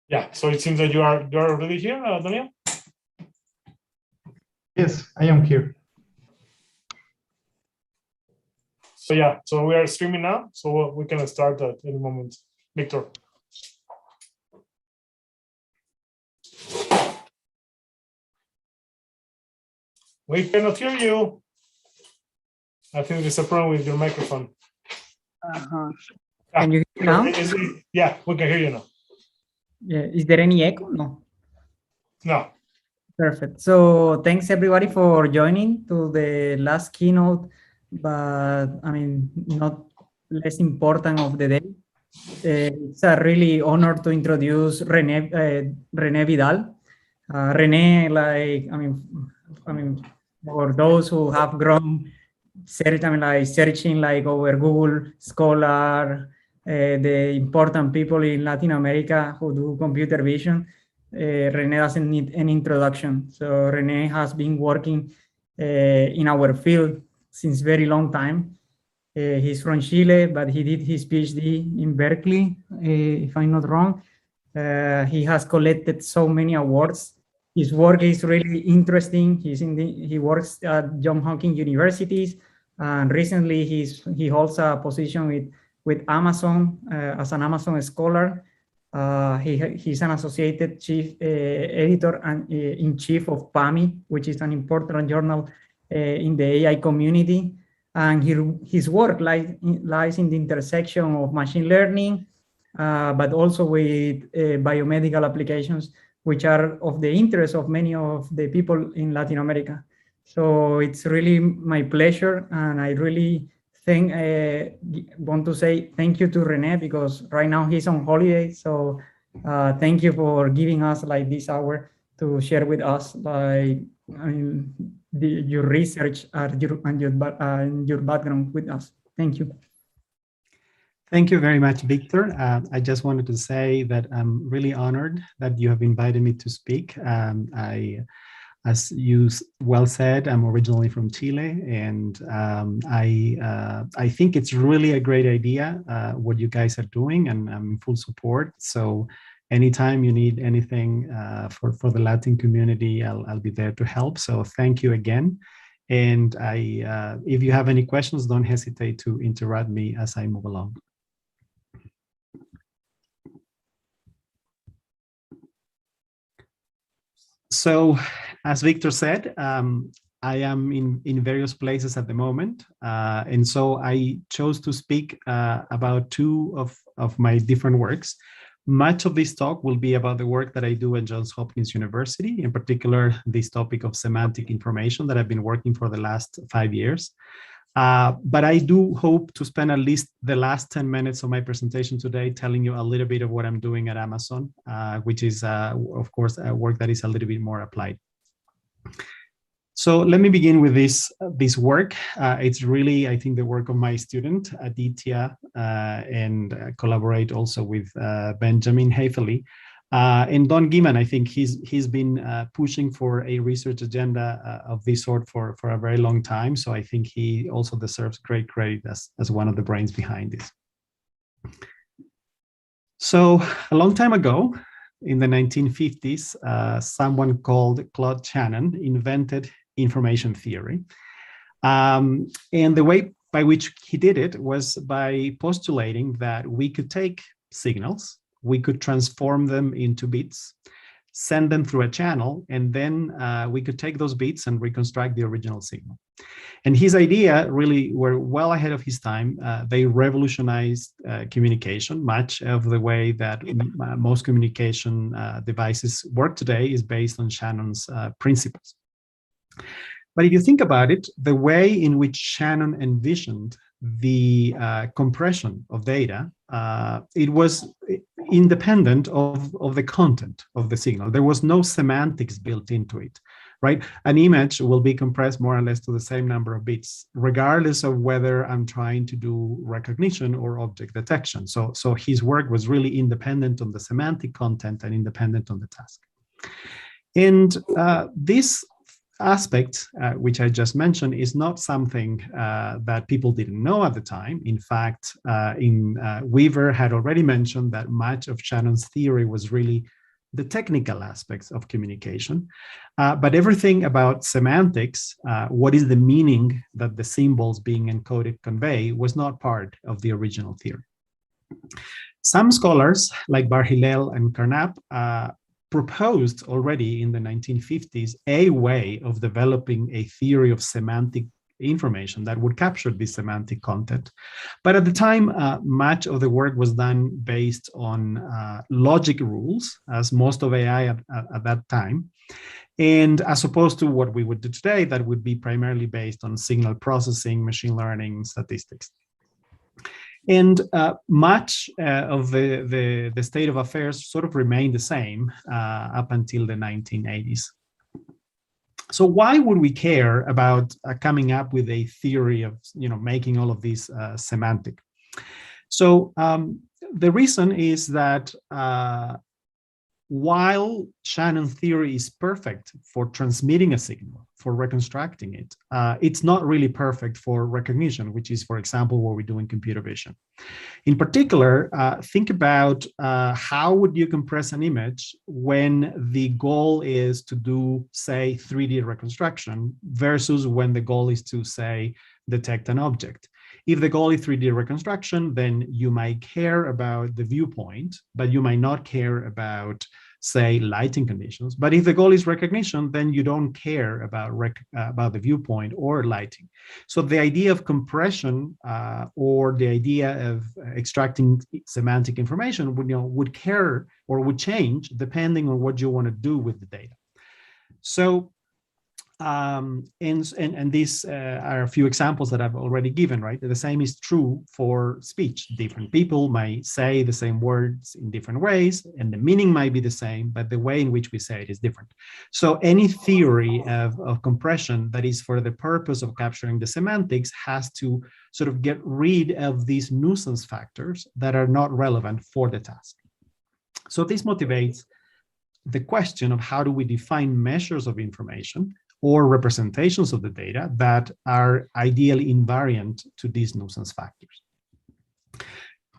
Yeah, so it seems that you're already here, Daniel? Yes, I am here. So yeah, so we are streaming now, so we can start at any moment. Victor. We cannot hear you. I think there's a problem with your microphone. Can you hear now? Yeah, we can hear you now. Yeah. Is there any echo? No. No. Perfect. So thanks everybody for joining to the last keynote, but I mean, not less important of the day. It's a really honor to introduce René Vidal. René, like, I mean, for those who have grown searching like over Google Scholar, the important people in Latin America who do computer vision, René doesn't need an introduction. So René has been working in our field since very long time. He's from Chile, but he did his PhD in Berkeley, if I'm not wrong. He has collected so many awards. His work is really interesting. He works at Johns Hopkins Universities, and recently he holds a position with Amazon as an Amazon scholar. He's an associated chief editor and in chief of PAMI, which is an important journal in the AI community. And his work lies in the intersection of machine learning, but also with biomedical applications, which are of the interest of many of the people in Latin America. So it's really my pleasure, and I really want to say thank you to René, because right now he's on holiday. So thank you for giving us like this hour to share with us your research and your background with us. Thank you. Thank you very much, Victor. I just wanted to say that I'm really honored that you have invited me to speak. As you well said, I'm originally from Chile, and I think it's really a great idea what you guys are doing, and I'm in full support. So anytime you need anything for the Latin community, I'll be there to help. So thank you again. And if you have any questions, don't hesitate to interrupt me as I move along. So, as Victor said, I am in various places at the moment. And so I chose to speak about two of my different works. Much of this talk will be about the work that I do at Johns Hopkins University, in particular, this topic of semantic information that I've been working for the last 5 years. But I do hope to spend at least the last 10 minutes of my presentation today telling you a little bit of what I'm doing at Amazon, which is, of course, a work that is a little bit more applied. So let me begin with this work. It's really, I think, the work of my student, Aditya, and collaborate also with Benjamin Haefeli. And Don Giman, I think he's been pushing for a research agenda of this sort for a very long time. So I think he also deserves great credit as one of the brains behind this. So a long time ago, in the 1950s, someone called Claude Shannon invented information theory. And the way by which he did it was by postulating that we could take signals, we could transform them into bits, send them through a channel, and then we could take those bits and reconstruct the original signal. And his idea really were well ahead of his time. They revolutionized communication. Much of the way that most communication devices work today is based on Shannon's principles. But if you think about it, the way in which Shannon envisioned the compression of data, it was independent of the content of the signal. There was no semantics built into it, right? An image will be compressed more or less to the same number of bits, regardless of whether I'm trying to do recognition or object detection. So his work was really independent on the semantic content and independent on the task. And this aspect, which I just mentioned, is not something that people didn't know at the time. In fact, Weaver had already mentioned that much of Shannon's theory was really the technical aspects of communication, but everything about semantics, what is the meaning that the symbols being encoded convey, was not part of the original theory. Some scholars, like Bar Hillel and Carnap, proposed already in the 1950s a way of developing a theory of semantic information that would capture this semantic content. But at the time, much of the work was done based on logic rules, as most of AI at that time. And as opposed to what we would do today, that would be primarily based on signal processing, machine learning, statistics. And much of the state of affairs sort of remained the same up until the 1980s. So why would we care about coming up with a theory of, making all of these semantic? So the reason is that while Shannon theory is perfect for transmitting a signal, for reconstructing it, it's not really perfect for recognition, which is, for example, what we do in computer vision. In particular, think about how would you compress an image when the goal is to do, say, 3D reconstruction versus when the goal is to, say, detect an object. If the goal is 3D reconstruction, then you might care about the viewpoint, but you might not care about, say, lighting conditions. But if the goal is recognition, then you don't care about the viewpoint or lighting. So the idea of compression or the idea of extracting semantic information would care or would change depending on what you want to do with the data. So and these are a few examples that I've already given, right? The same is true for speech. Different people might say the same words in different ways, and the meaning might be the same, but the way in which we say it is different. So any theory of compression that is for the purpose of capturing the semantics has to sort of get rid of these nuisance factors that are not relevant for the task. So this motivates the question of how do we define measures of information or representations of the data that are ideally invariant to these nuisance factors.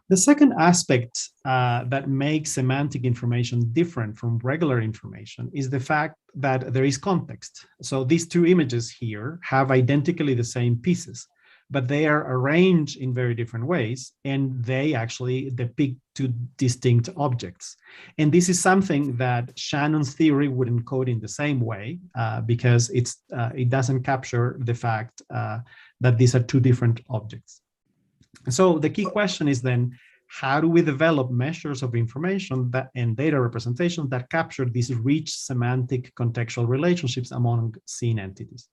The second aspect that makes semantic information different from regular information is the fact that there is context. So these two images here have identically the same pieces, but they are arranged in very different ways, and they actually depict two distinct objects. And this is something that Shannon's theory would encode in the same way because it doesn't capture the fact that these are two different objects. So the key question is then, how do we develop measures of information and data representations that capture these rich semantic contextual relationships among scene entities?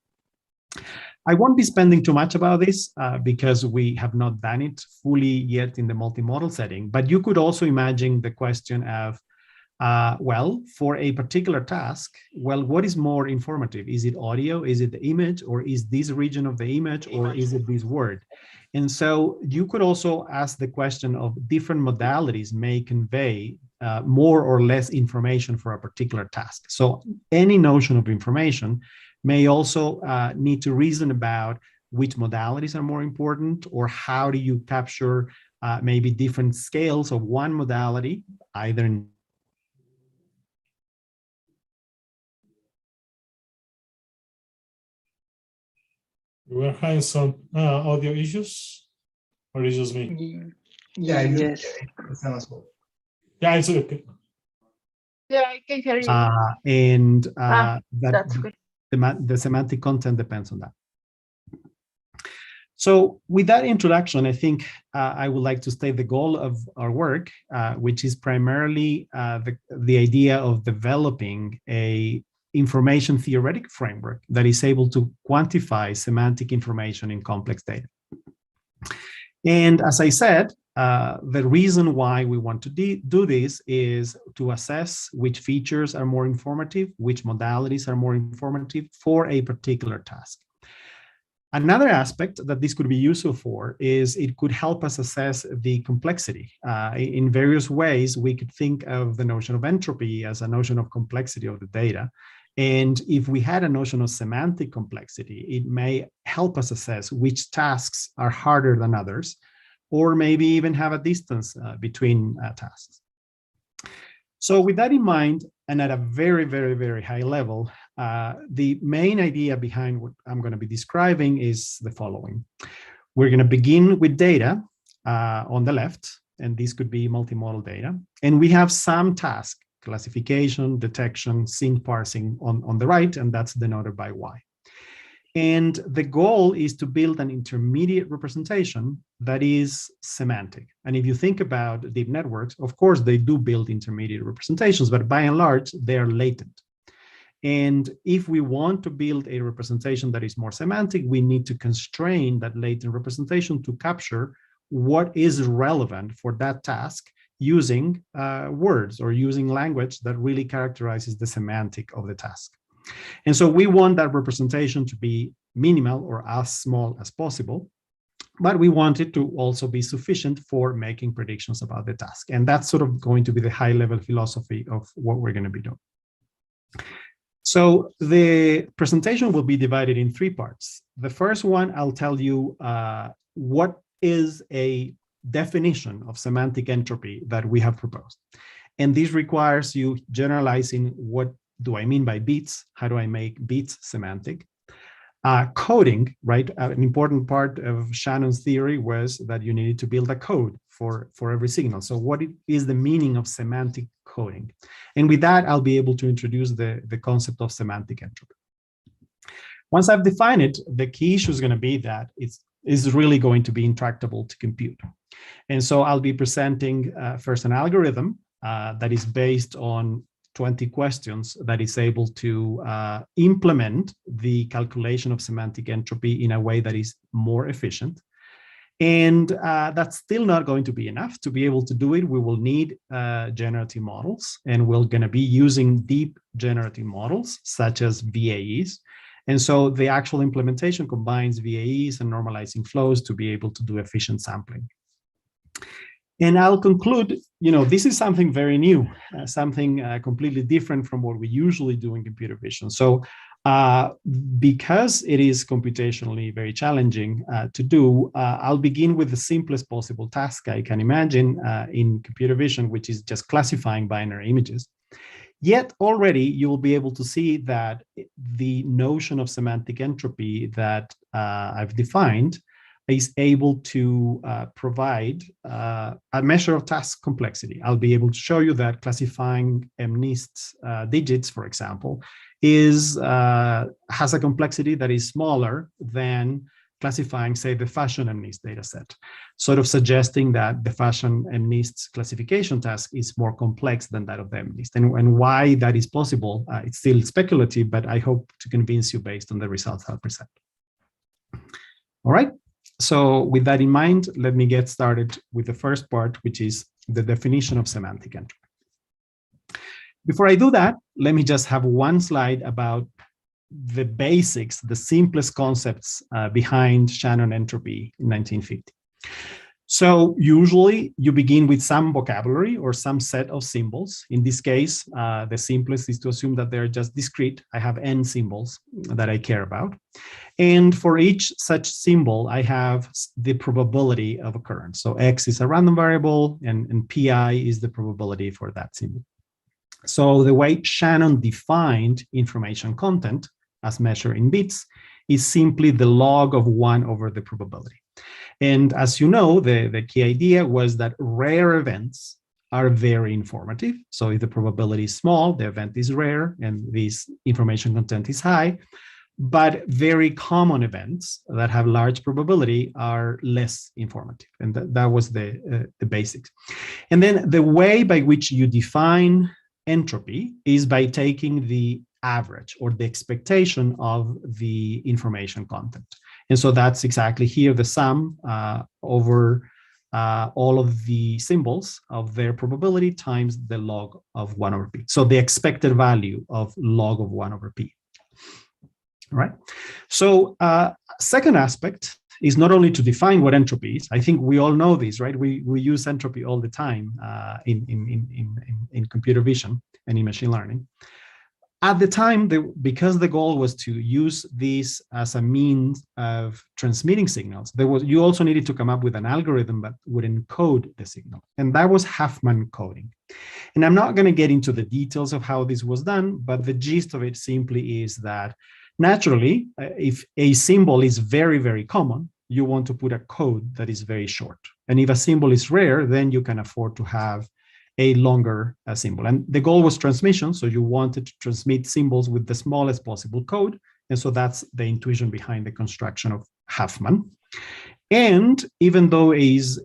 I won't be spending too much about this because we have not done it fully yet in the multimodal setting, but you could also imagine the question of, well, for a particular task, well, what is more informative? Is it audio? Is it the image? Or is this region of the image? Or is it this word? And so you could also ask the question of different modalities may convey more or less information for a particular task. So any notion of information may also need to reason about which modalities are more important, or how do you capture maybe different scales of one modality, either in We're having some audio issues, or is it just me? Yeah, Yes. it sounds good. Yeah, it's okay. Yeah, I can hear you. and That's good. the semantic content depends on that. So with that introduction, I think I would like to state the goal of our work, which is primarily the idea of developing a information theoretic framework that is able to quantify semantic information in complex data. And as I said, the reason why we want to do this is to assess which features are more informative, which modalities are more informative for a particular task. Another aspect that this could be useful for is it could help us assess the complexity. In various ways, we could think of the notion of entropy as a notion of complexity of the data. And if we had a notion of semantic complexity, it may help us assess which tasks are harder than others, or maybe even have a distance between tasks. So with that in mind, and at a very, very, very high level, the main idea behind what I'm going to be describing is the following. We're going to begin with data on the left, and this could be multimodal data. And we have some task, classification, detection, scene parsing on the right, and that's denoted by Y. And the goal is to build an intermediate representation that is semantic. And if you think about deep networks, of course, they do build intermediate representations, but by and large, they're latent. And if we want to build a representation that is more semantic, we need to constrain that latent representation to capture what is relevant for that task using words or using language that really characterizes the semantic of the task. And so we want that representation to be minimal or as small as possible, but we want it to also be sufficient for making predictions about the task. And that's sort of going to be the high-level philosophy of what we're going to be doing. So the presentation will be divided in 3 parts. The first one, I'll tell you what is a definition of semantic entropy that we have proposed. And this requires you generalizing what do I mean by bits? How do I make bits semantic? Coding, right? An important part of Shannon's theory was that you needed to build a code for every signal. So what is the meaning of semantic coding? And with that, I'll be able to introduce the concept of semantic entropy. Once I've defined it, the key issue is going to be that it's really going to be intractable to compute. And so I'll be presenting first an algorithm that is based on 20 questions that is able to implement the calculation of semantic entropy in a way that is more efficient. And that's still not going to be enough. To be able to do it, we will need generative models, and we're going to be using deep generative models such as VAEs. And so the actual implementation combines VAEs and normalizing flows to be able to do efficient sampling. And I'll conclude, this is something very new, something completely different from what we usually do in computer vision. So because it is computationally very challenging to do, I'll begin with the simplest possible task I can imagine in computer vision, which is just classifying binary images. Yet already you will be able to see that the notion of semantic entropy that I've defined is able to provide a measure of task complexity. I'll be able to show you that classifying MNIST digits, for example, has a complexity that is smaller than classifying, say, the fashion MNIST dataset, sort of suggesting that the fashion MNIST classification task is more complex than that of the MNIST. And why that is possible, it's still speculative, but I hope to convince you based on the results I'll present. All right. So with that in mind, let me get started with the first part, which is the definition of semantic entropy. Before I do that, let me just have one slide about the basics, the simplest concepts behind Shannon entropy in 1950. So usually you begin with some vocabulary or some set of symbols. In this case, the simplest is to assume that they're just discrete. I have n symbols that I care about. And for each such symbol, I have the probability of occurrence. So x is a random variable and pi is the probability for that symbol. So the way Shannon defined information content as measured in bits is simply the log of 1 over the probability. And as you know, the key idea was that rare events are very informative. So if the probability is small, the event is rare and this information content is high. But very common events that have large probability are less informative. And that was the basics. And then the way by which you define entropy is by taking the average or the expectation of the information content. And so that's exactly here, the sum over all of the symbols of their probability times the log of 1 over p. So the expected value of log of 1 over p. All right. So second aspect is not only to define what entropy is. I think we all know this, right? We use entropy all the time in computer vision and in machine learning. At the time, because the goal was to use this as a means of transmitting signals, you also needed to come up with an algorithm that would encode the signal, and that was Huffman coding. And I'm not going to get into the details of how this was done, but the gist of it simply is that naturally, if a symbol is very, very common, you want to put a code that is very short. And if a symbol is rare, then you can afford to have a longer symbol. And the goal was transmission, so you wanted to transmit symbols with the smallest possible code. And so that's the intuition behind the construction of Huffman. And even though it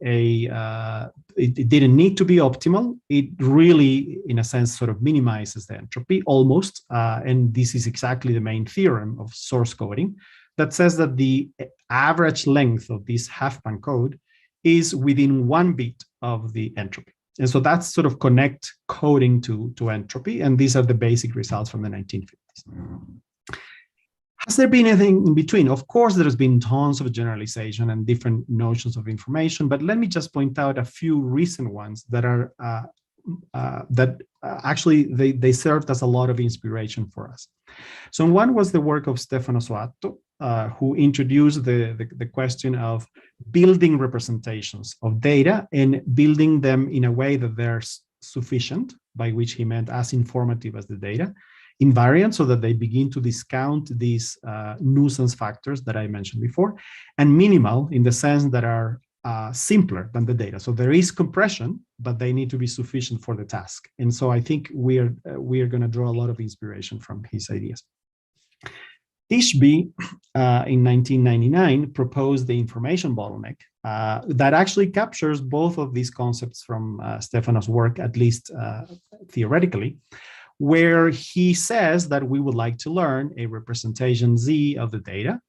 didn't need to be optimal, it really, in a sense, sort of minimizes the entropy almost. And this is exactly the main theorem of source coding that says that the average length of this Huffman code is within 1 bit of the entropy. And so that's sort of connect coding to entropy. And these are the basic results from the 1950s. Has there been anything in between? Of course, there's been tons of generalization and different notions of information, but let me just point out a few recent ones that are actually they served as a lot of inspiration for us. So one was the work of Stefano Soatto, who introduced the question of building representations of data and building them in a way that they're sufficient, by which he meant as informative as the data, invariant, so that they begin to discount these nuisance factors that I mentioned before, and minimal in the sense that are simpler than the data. So there is compression, but they need to be sufficient for the task. And so I think we are going to draw a lot of inspiration from his ideas. Tishby in 1999 proposed the information bottleneck that actually captures both of these concepts from Stefano's work, at least theoretically, where he says that we would like to learn a representation Z of the data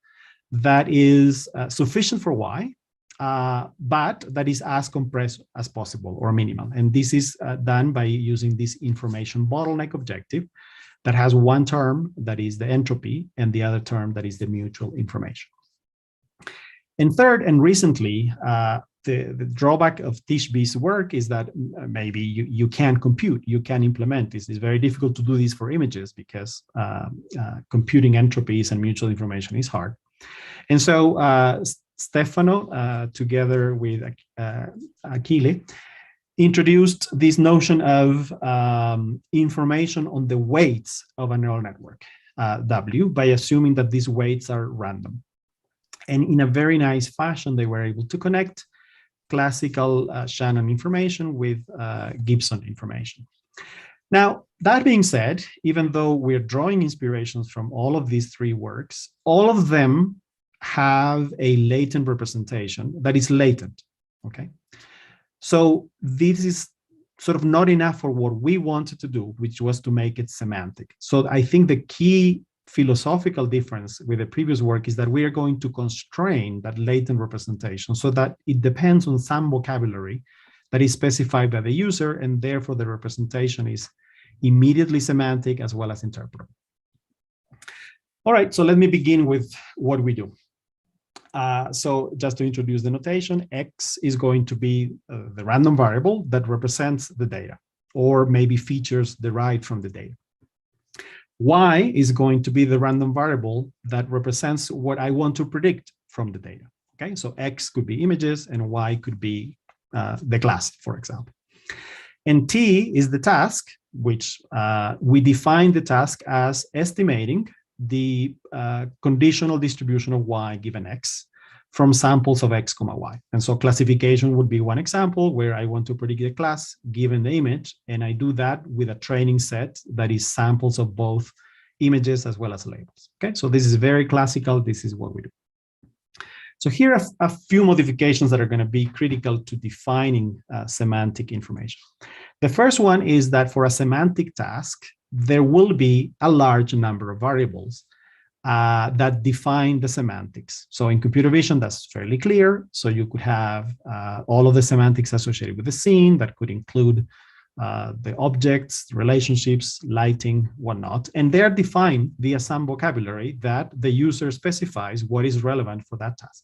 that is sufficient for Y, but that is as compressed as possible or minimal. And this is done by using this information bottleneck objective that has one term that is the entropy and the other term that is the mutual information. And third, and recently, the drawback of Tishby's work is that maybe you can't compute, you can implement this. It's very difficult to do this for images because computing entropies and mutual information is hard. And so Stefano, together with Achille, introduced this notion of information on the weights of a neural network, W, by assuming that these weights are random. And in a very nice fashion, they were able to connect classical Shannon information with Gibson information. Now, that being said, even though we're drawing inspirations from all of these three works, all of them have a latent representation that is latent, okay? So this is sort of not enough for what we wanted to do, which was to make it semantic. So I think the key philosophical difference with the previous work is that we are going to constrain that latent representation so that it depends on some vocabulary that is specified by the user, and therefore the representation is immediately semantic as well as interpretable. All right, so let me begin with what we do. So just to introduce the notation, X is going to be the random variable that represents the data, or maybe features derived from the data. Y is going to be the random variable that represents what I want to predict from the data. Okay, so X could be images and Y could be the class, for example. And T is the task, which we define the task as estimating the conditional distribution of Y given X from samples of X, Y. And so classification would be one example where I want to predict the class given the image, and I do that with a training set that is samples of both images as well as labels. Okay, so this is very classical. This is what we do. So here are a few modifications that are going to be critical to defining semantic information. The first one is that for a semantic task, there will be a large number of variables that define the semantics. So in computer vision, that's fairly clear. So you could have all of the semantics associated with the scene that could include the objects, relationships, lighting, whatnot. And they're defined via some vocabulary that the user specifies what is relevant for that task.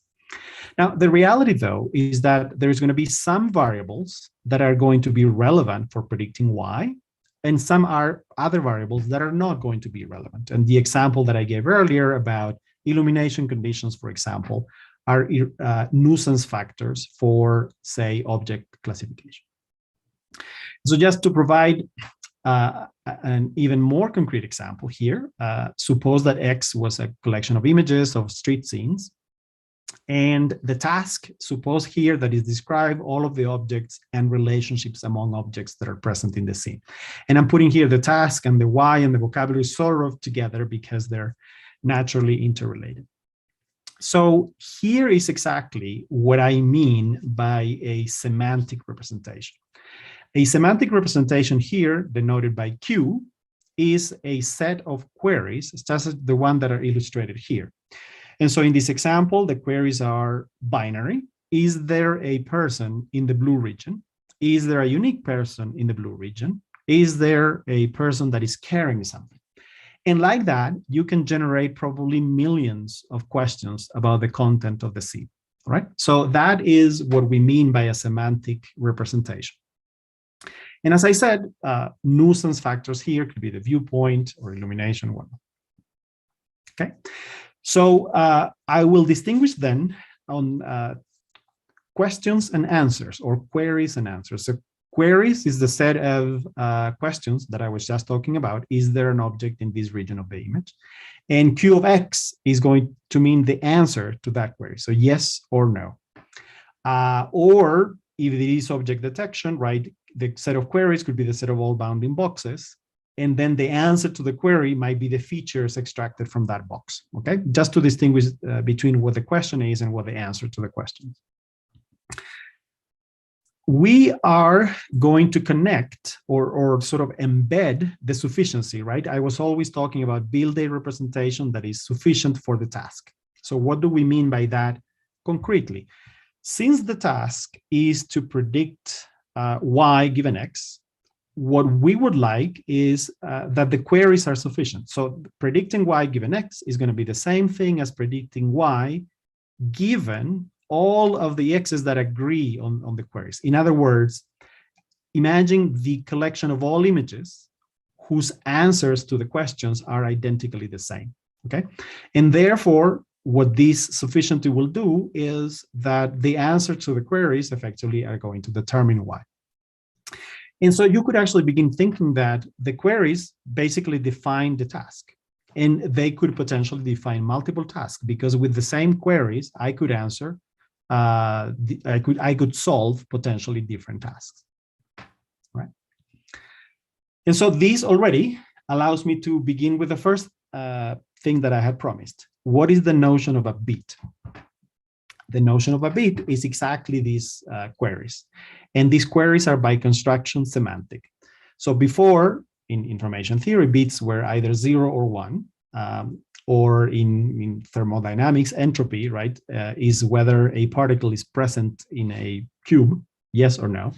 Now, the reality, though, is that there's going to be some variables that are going to be relevant for predicting Y, and some are other variables that are not going to be relevant. And the example that I gave earlier about illumination conditions, for example, are nuisance factors for, say, object classification. So just to provide an even more concrete example here, suppose that X was a collection of images of street scenes. And the task, suppose here, that is describe all of the objects and relationships among objects that are present in the scene. And I'm putting here the task and the why and the vocabulary sort of together because they're naturally interrelated. So here is exactly what I mean by a semantic representation. A semantic representation here, denoted by Q, is a set of queries, such as the one that are illustrated here. And so in this example, the queries are binary. Is there a person in the blue region? Is there a unique person in the blue region? Is there a person that is carrying something? And like that, you can generate probably millions of questions about the content of the scene, right? So that is what we mean by a semantic representation. And as I said, nuisance factors here could be the viewpoint or illumination, whatnot. Okay. So I will distinguish then on questions and answers, or queries and answers. So queries is the set of questions that I was just talking about. Is there an object in this region of the image? And Q of X is going to mean the answer to that query. So yes or no. Or if it is object detection, right, the set of queries could be the set of all bounding boxes. And then the answer to the query might be the features extracted from that box, okay? Just to distinguish between what the question is and what the answer to the question is. We are going to connect or sort of embed the sufficiency, right? I was always talking about build a representation that is sufficient for the task. So what do we mean by that concretely? Since the task is to predict y given x, what we would like is that the queries are sufficient. So predicting y given x is going to be the same thing as predicting y given all of the x's that agree on the queries. In other words, imagine the collection of all images whose answers to the questions are identically the same, okay? And therefore, what this sufficiency will do is that the answer to the queries effectively are going to determine y. And so you could actually begin thinking that the queries basically define the task, and they could potentially define multiple tasks, because with the same queries, I could answer, I could solve potentially different tasks, right? And so this already allows me to begin with the first thing that I had promised. What is the notion of a bit? The notion of a bit is exactly these queries. And these queries are by construction semantic. So before, in information theory, bits were either 0 or 1, or in thermodynamics, entropy, right, is whether a particle is present in a cube, yes or no.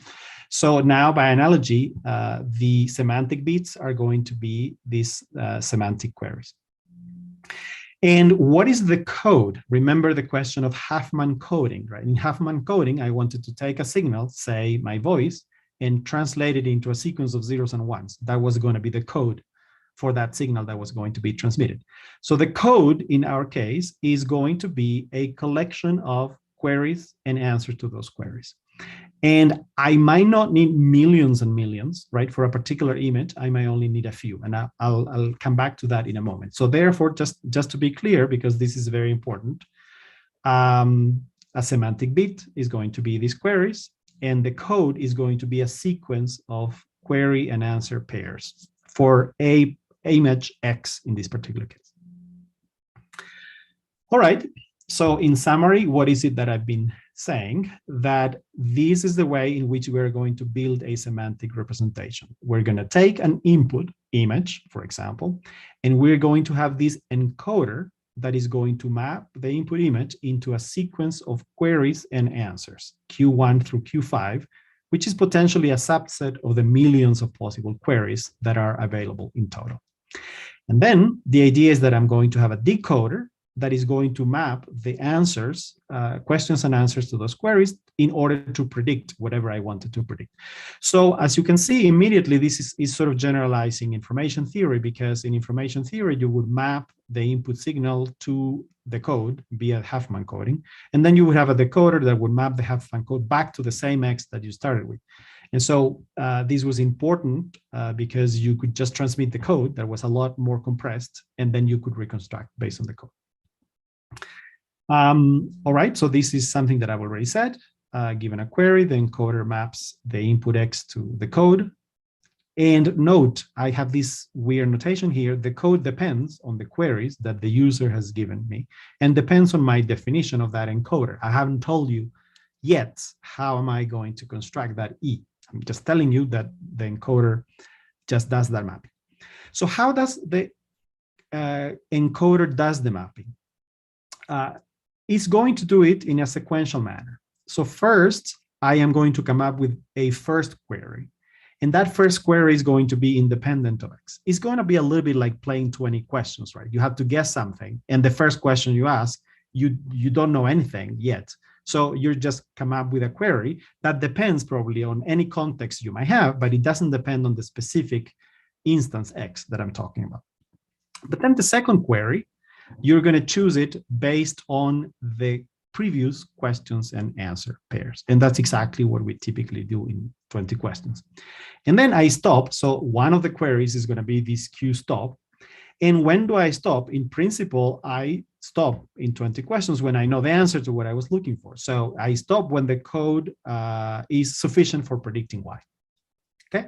So now, by analogy, the semantic bits are going to be these semantic queries. And what is the code? Remember the question of Huffman coding, right? In Huffman coding, I wanted to take a signal, say my voice, and translate it into a sequence of zeros and ones. That was going to be the code for that signal that was going to be transmitted. So the code in our case is going to be a collection of queries and answers to those queries. And I might not need millions and millions, right? For a particular image, I might only need a few, and I'll come back to that in a moment. So therefore, just to be clear, because this is very important, a semantic bit is going to be these queries, and the code is going to be a sequence of query and answer pairs for a image X in this particular case. All right. So in summary, what is it that I've been saying? That this is the way in which we're going to build a semantic representation. We're going to take an input image, for example, and we're going to have this encoder that is going to map the input image into a sequence of queries and answers, Q1 through Q5, which is potentially a subset of the millions of possible queries that are available in total. And then the idea is that I'm going to have a decoder that is going to map the answers, questions and answers to those queries in order to predict whatever I wanted to predict. So as you can see immediately, this is sort of generalizing information theory, because in information theory, you would map the input signal to the code via Huffman coding. And then you would have a decoder that would map the Huffman code back to the same X that you started with. And so this was important because you could just transmit the code that was a lot more compressed, and then you could reconstruct based on the code. All right, so this is something that I've already said. Given a query, the encoder maps the input X to the code. And note, I have this weird notation here. The code depends on the queries that the user has given me and depends on my definition of that encoder. I haven't told you yet how am I going to construct that E. I'm just telling you that the encoder just does that mapping. So how does the encoder does the mapping? It's going to do it in a sequential manner. So first, I am going to come up with a first query. And that first query is going to be independent of X. It's going to be a little bit like playing 20 questions, right? You have to guess something. And the first question you ask, you don't know anything yet. So you just come up with a query that depends probably on any context you might have, but it doesn't depend on the specific instance X that I'm talking about. But then the second query, you're going to choose it based on the previous questions and answer pairs. And that's exactly what we typically do in 20 questions. And then I stop. So one of the queries is going to be this Q stop. And when do I stop? In principle, I stop in 20 questions when I know the answer to what I was looking for. So I stop when the code is sufficient for predicting Y. Okay.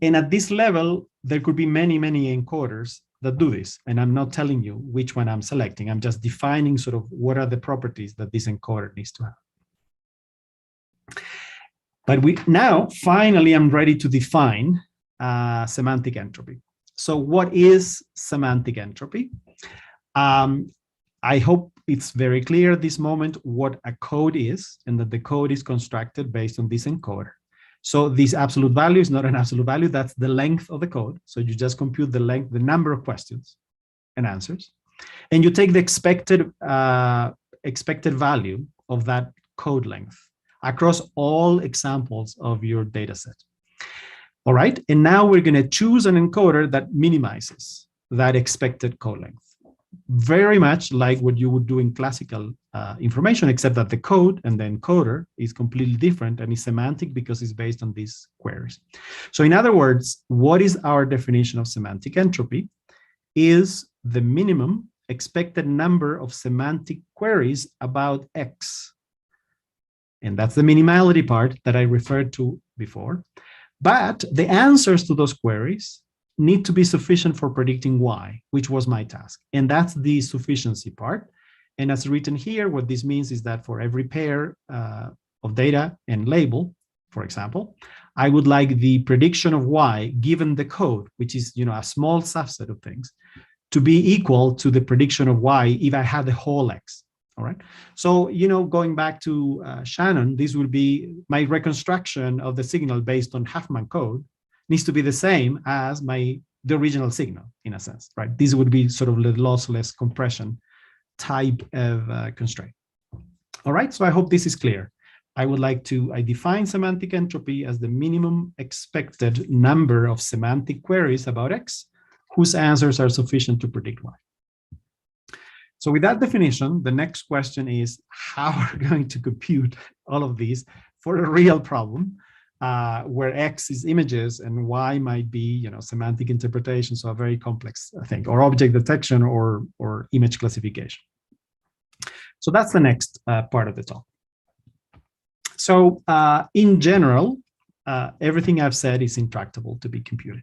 And at this level, there could be many, many encoders that do this. And I'm not telling you which one I'm selecting. I'm just defining sort of what are the properties that this encoder needs to have. But now, finally, I'm ready to define semantic entropy. So what is semantic entropy? I hope it's very clear at this moment what a code is, and that the code is constructed based on this encoder. So this absolute value is not an absolute value. That's the length of the code. So you just compute the length, the number of questions and answers, and you take the expected value of that code length across all examples of your data set. All right, and now we're going to choose an encoder that minimizes that expected code length. Very much like what you would do in classical information, except that the code and the encoder is completely different and is semantic because it's based on these queries. So in other words, what is our definition of semantic entropy? Is the minimum expected number of semantic queries about X. And that's the minimality part that I referred to before. But the answers to those queries need to be sufficient for predicting Y, which was my task. And that's the sufficiency part. And as written here, what this means is that for every pair of data and label, for example, I would like the prediction of Y given the code, which is a small subset of things, to be equal to the prediction of Y if I had the whole X. All right. So, going back to Shannon, this will be my reconstruction of the signal based on Huffman code needs to be the same as the original signal, in a sense, right? This would be sort of the lossless compression type of constraint. All right, so I hope this is clear. I define semantic entropy as the minimum expected number of semantic queries about X whose answers are sufficient to predict Y. So with that definition, the next question is how are we going to compute all of these for a real problem? Where X is images and Y might be, semantic interpretation, so a very complex thing, or object detection or image classification. So that's the next part of the talk. So in general, everything I've said is intractable to be computed.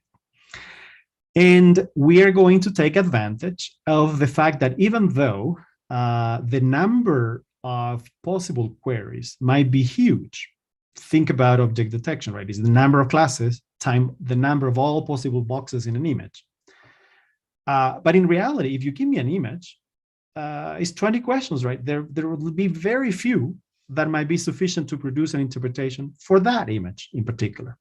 And we are going to take advantage of the fact that even though the number of possible queries might be huge, think about object detection, right? It's the number of classes times the number of all possible boxes in an image. But in reality, if you give me an image, it's 20 questions, right? There will be very few that might be sufficient to produce an interpretation for that image in particular.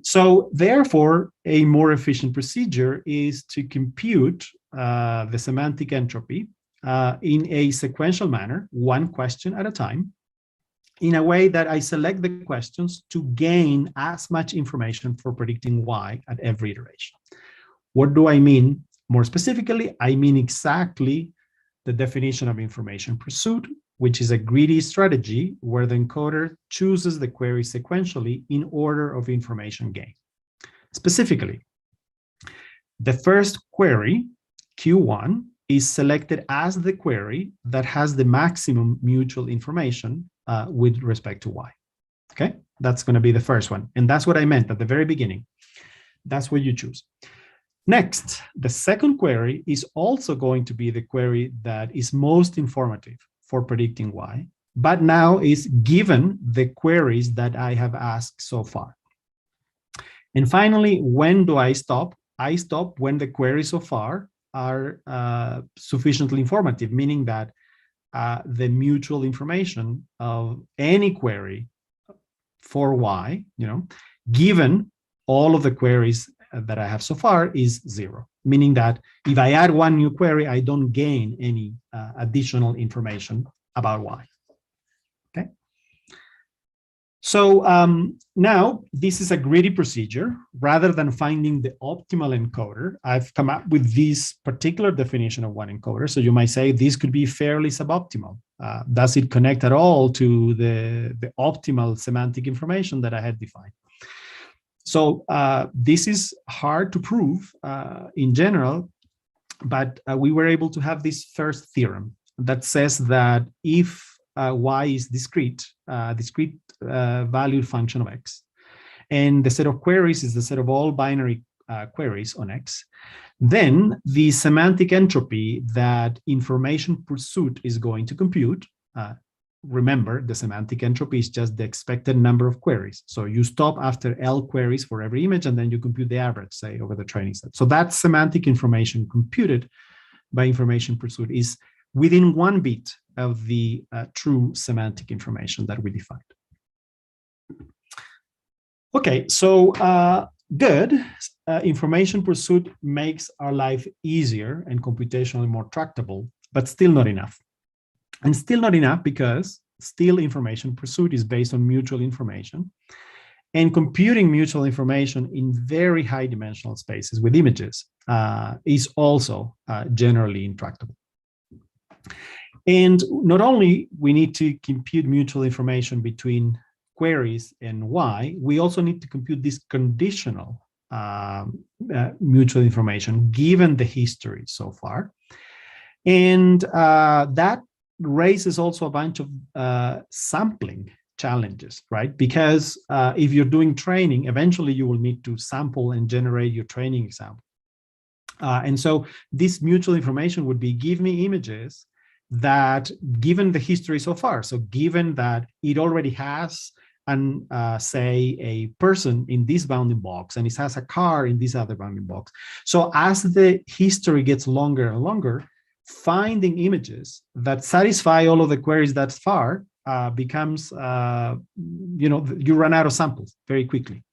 So therefore, a more efficient procedure is to compute the semantic entropy in a sequential manner, one question at a time. in a way that I select the questions to gain as much information for predicting Y at every iteration. What do I mean? More specifically, I mean exactly the definition of information pursuit, which is a greedy strategy where the encoder chooses the query sequentially in order of information gain. Specifically, the first query, Q1, is selected as the query that has the maximum mutual information with respect to Y. Okay, that's going to be the first one. And that's what I meant at the very beginning. That's what you choose. Next, the second query is also going to be the query that is most informative for predicting Y, but now is given the queries that I have asked so far. And finally, when do I stop? I stop when the queries so far are sufficiently informative, meaning that the mutual information of any query for Y, given all of the queries that I have so far is 0, meaning that if I add one new query, I don't gain any additional information about Y. Okay. So now this is a greedy procedure. Rather than finding the optimal encoder, I've come up with this particular definition of one encoder. So you might say this could be fairly suboptimal. Does it connect at all to the optimal semantic information that I had defined? So this is hard to prove in general, but we were able to have this first theorem that says that if Y is discrete valued function of X, and the set of queries is the set of all binary queries on X, then the semantic entropy that information pursuit is going to compute, remember, the semantic entropy is just the expected number of queries. So you stop after L queries for every image, and then you compute the average, say, over the training set. So that semantic information computed by information pursuit is within 1 bit of the true semantic information that we defined. Okay, so good. Information pursuit makes our life easier and computationally more tractable, but still not enough. And still not enough because still information pursuit is based on mutual information, and computing mutual information in very high dimensional spaces with images is also generally intractable. And not only we need to compute mutual information between queries and Y, we also need to compute this conditional mutual information given the history so far. And that raises also a bunch of sampling challenges, right? Because if you're doing training, eventually you will need to sample and generate your training example. And so this mutual information would be, give me images that, given the history so far, so given that it already has an say a person in this bounding box, and it has a car in this other bounding box. So as the history gets longer and longer, finding images that satisfy all of the queries that far becomes, you run out of samples very quickly.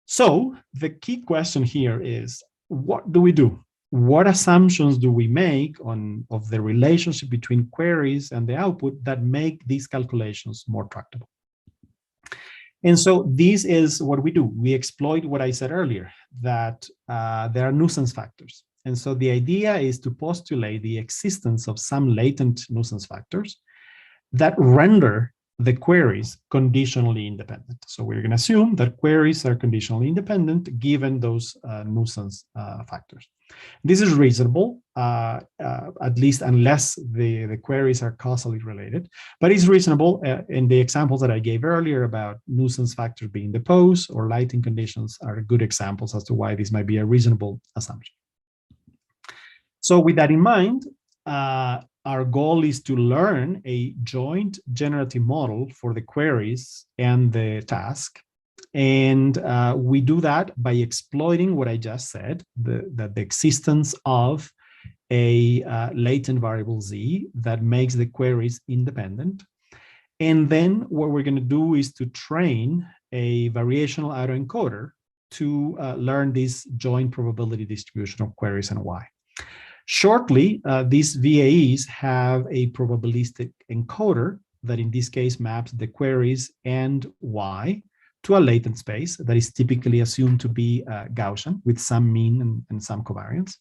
So the key question here is, what do we do? What assumptions do we make of the relationship between queries and the output that make these calculations more tractable? And so this is what we do. We exploit what I said earlier, that there are nuisance factors. And so the idea is to postulate the existence of some latent nuisance factors that render the queries conditionally independent. So we're going to assume that queries are conditionally independent given those nuisance factors. This is reasonable, at least unless the queries are causally related, but it's reasonable in the examples that I gave earlier about nuisance factors being the pose or lighting conditions are good examples as to why this might be a reasonable assumption. So with that in mind, our goal is to learn a joint generative model for the queries and the task. And we do that by exploiting what I just said, the existence of a latent variable z that makes the queries independent. And then what we're going to do is to train a variational autoencoder to learn this joint probability distribution of queries and Y. Shortly, these VAEs have a probabilistic encoder that in this case maps the queries and y to a latent space that is typically assumed to be Gaussian with some mean and some covariance.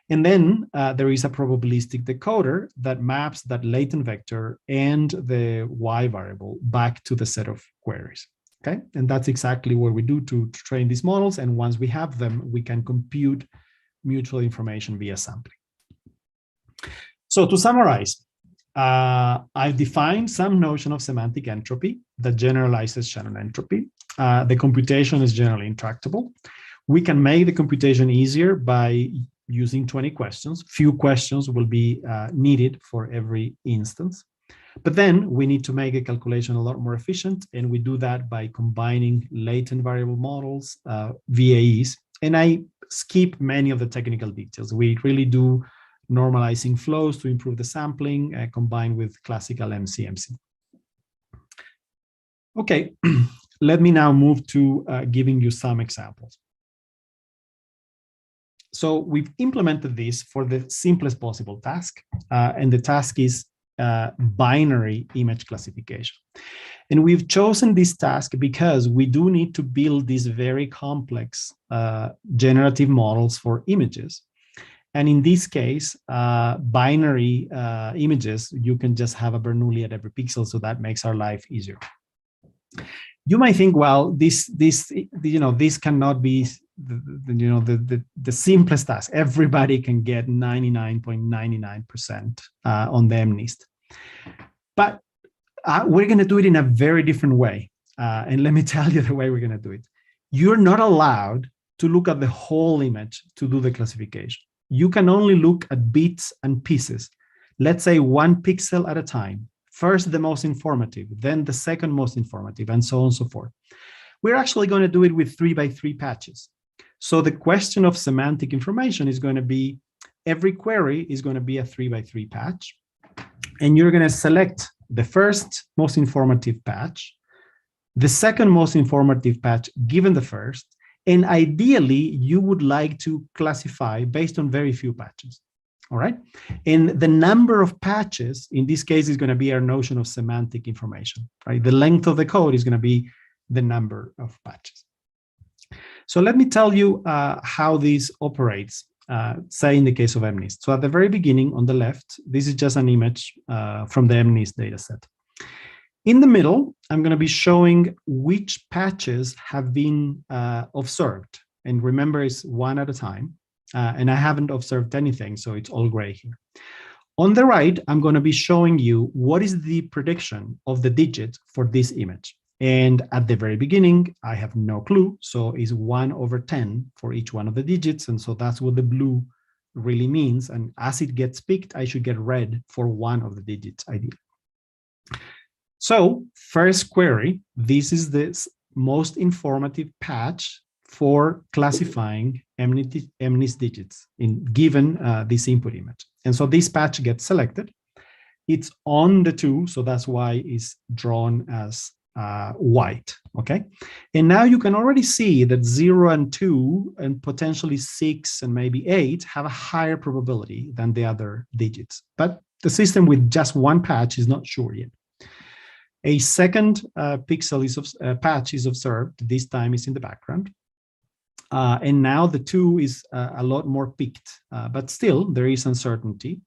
And then there is a probabilistic decoder that maps that latent vector and the y variable back to the set of queries. Okay, and that's exactly what we do to train these models. And once we have them, we can compute mutual information via sampling. So to summarize, I've defined some notion of semantic entropy that generalizes Shannon entropy. The computation is generally intractable. We can make the computation easier by using 20 questions. Few questions will be needed for every instance. But then we need to make a calculation a lot more efficient, and we do that by combining latent variable models, VAEs, and I skip many of the technical details. We really do normalizing flows to improve the sampling, combined with classical MCMC. Okay, let me now move to giving you some examples. So we've implemented this for the simplest possible task, and the task is binary image classification. And we've chosen this task because we do need to build these very complex generative models for images. And in this case, binary images, you can just have a Bernoulli at every pixel, so that makes our life easier. You might think, well, this cannot be the simplest task. Everybody can get 99.99% on the MNIST. But we're going to do it in a very different way. And let me tell you the way we're going to do it. You're not allowed to look at the whole image to do the classification. You can only look at bits and pieces. Let's say 1 pixel at a time. First, the most informative, then the second most informative, and so on and so forth. We're actually going to do it with 3x3 patches. So the question of semantic information is going to be, every query is going to be a 3x3 patch. And you're going to select the first most informative patch, the second most informative patch given the first, and ideally, you would like to classify based on very few patches. All right. And the number of patches in this case is going to be our notion of semantic information, right? The length of the code is going to be the number of patches. So let me tell you how this operates, say in the case of MNIST. So at the very beginning on the left, this is just an image from the MNIST dataset. In the middle, I'm going to be showing which patches have been observed. And remember, it's one at a time. And I haven't observed anything, so it's all gray here. On the right, I'm going to be showing you what is the prediction of the digit for this image. And at the very beginning, I have no clue. So it's 1/10 for each one of the digits. And so that's what the blue really means. And as it gets picked, I should get red for one of the digits ideally. So first query, this is the most informative patch for classifying MNIST digits given this input image. And so this patch gets selected. It's on the 2, so that's why it's drawn as white, okay? And now you can already see that 0 and 2 and potentially 6 and maybe 8 have a higher probability than the other digits. But the system with just one patch is not sure yet. A second patch is observed. This time is in the background. And now the 2 is a lot more picked, but still there is uncertainty.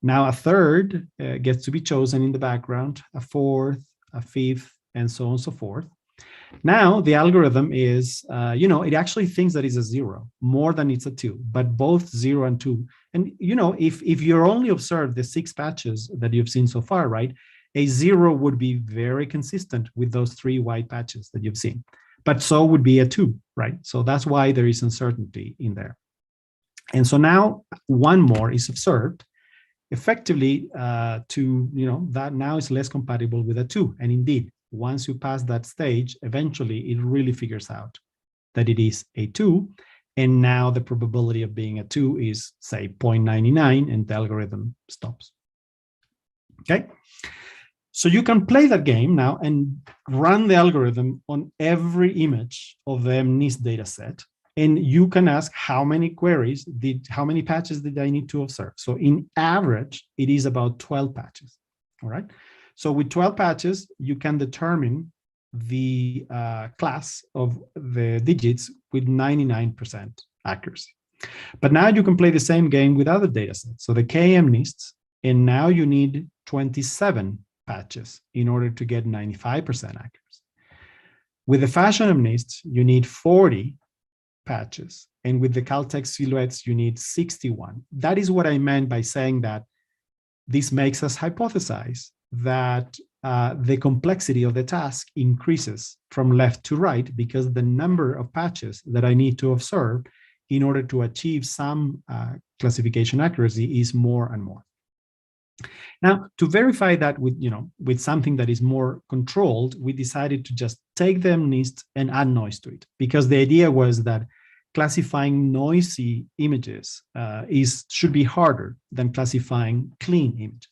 Now a third gets to be chosen in the background, a fourth, a fifth, and so on and so forth. Now the algorithm is, it actually thinks that it's a 0 more than it's a 2, but both 0 and 2. And, if you're only observed the 6 patches that you've seen so far, right, a 0 would be very consistent with those 3 white patches that you've seen. But so would be a 2, right? So that's why there is uncertainty in there. And so now one more is observed, effectively that now is less compatible with a 2. And indeed, once you pass that stage, eventually it really figures out that it is a 2. And now the probability of being a 2 is, say, 0.99, and the algorithm stops. Okay. So you can play that game now and run the algorithm on every image of the MNIST data set. And you can ask how many patches did I need to observe? So in average, it is about 12 patches. All right. So with 12 patches, you can determine the class of the digits with 99% accuracy. But now you can play the same game with other data sets. So the KM-NISTs, and now you need 27 patches in order to get 95% accuracy. With the fashion-NISTs, you need 40 patches. And with the Caltech silhouettes, you need 61. That is what I meant by saying that this makes us hypothesize that the complexity of the task increases from left to right because the number of patches that I need to observe in order to achieve some classification accuracy is more and more. Now, to verify that with something that is more controlled, we decided to just take the MNIST and add noise to it, because the idea was that classifying noisy images should be harder than classifying clean images.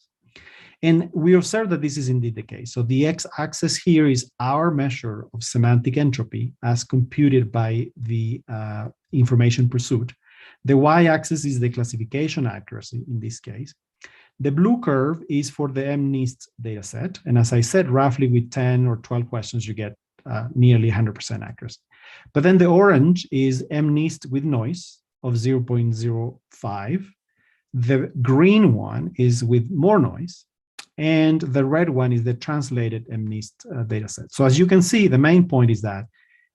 And we observed that this is indeed the case. So the x-axis here is our measure of semantic entropy as computed by the information pursuit. The y-axis is the classification accuracy in this case. The blue curve is for the MNIST data set. And as I said, roughly with 10 or 12 questions, you get nearly 100% accuracy. But then the orange is MNIST with noise of 0.05. The green one is with more noise. And the red one is the translated MNIST data set. So as you can see, the main point is that,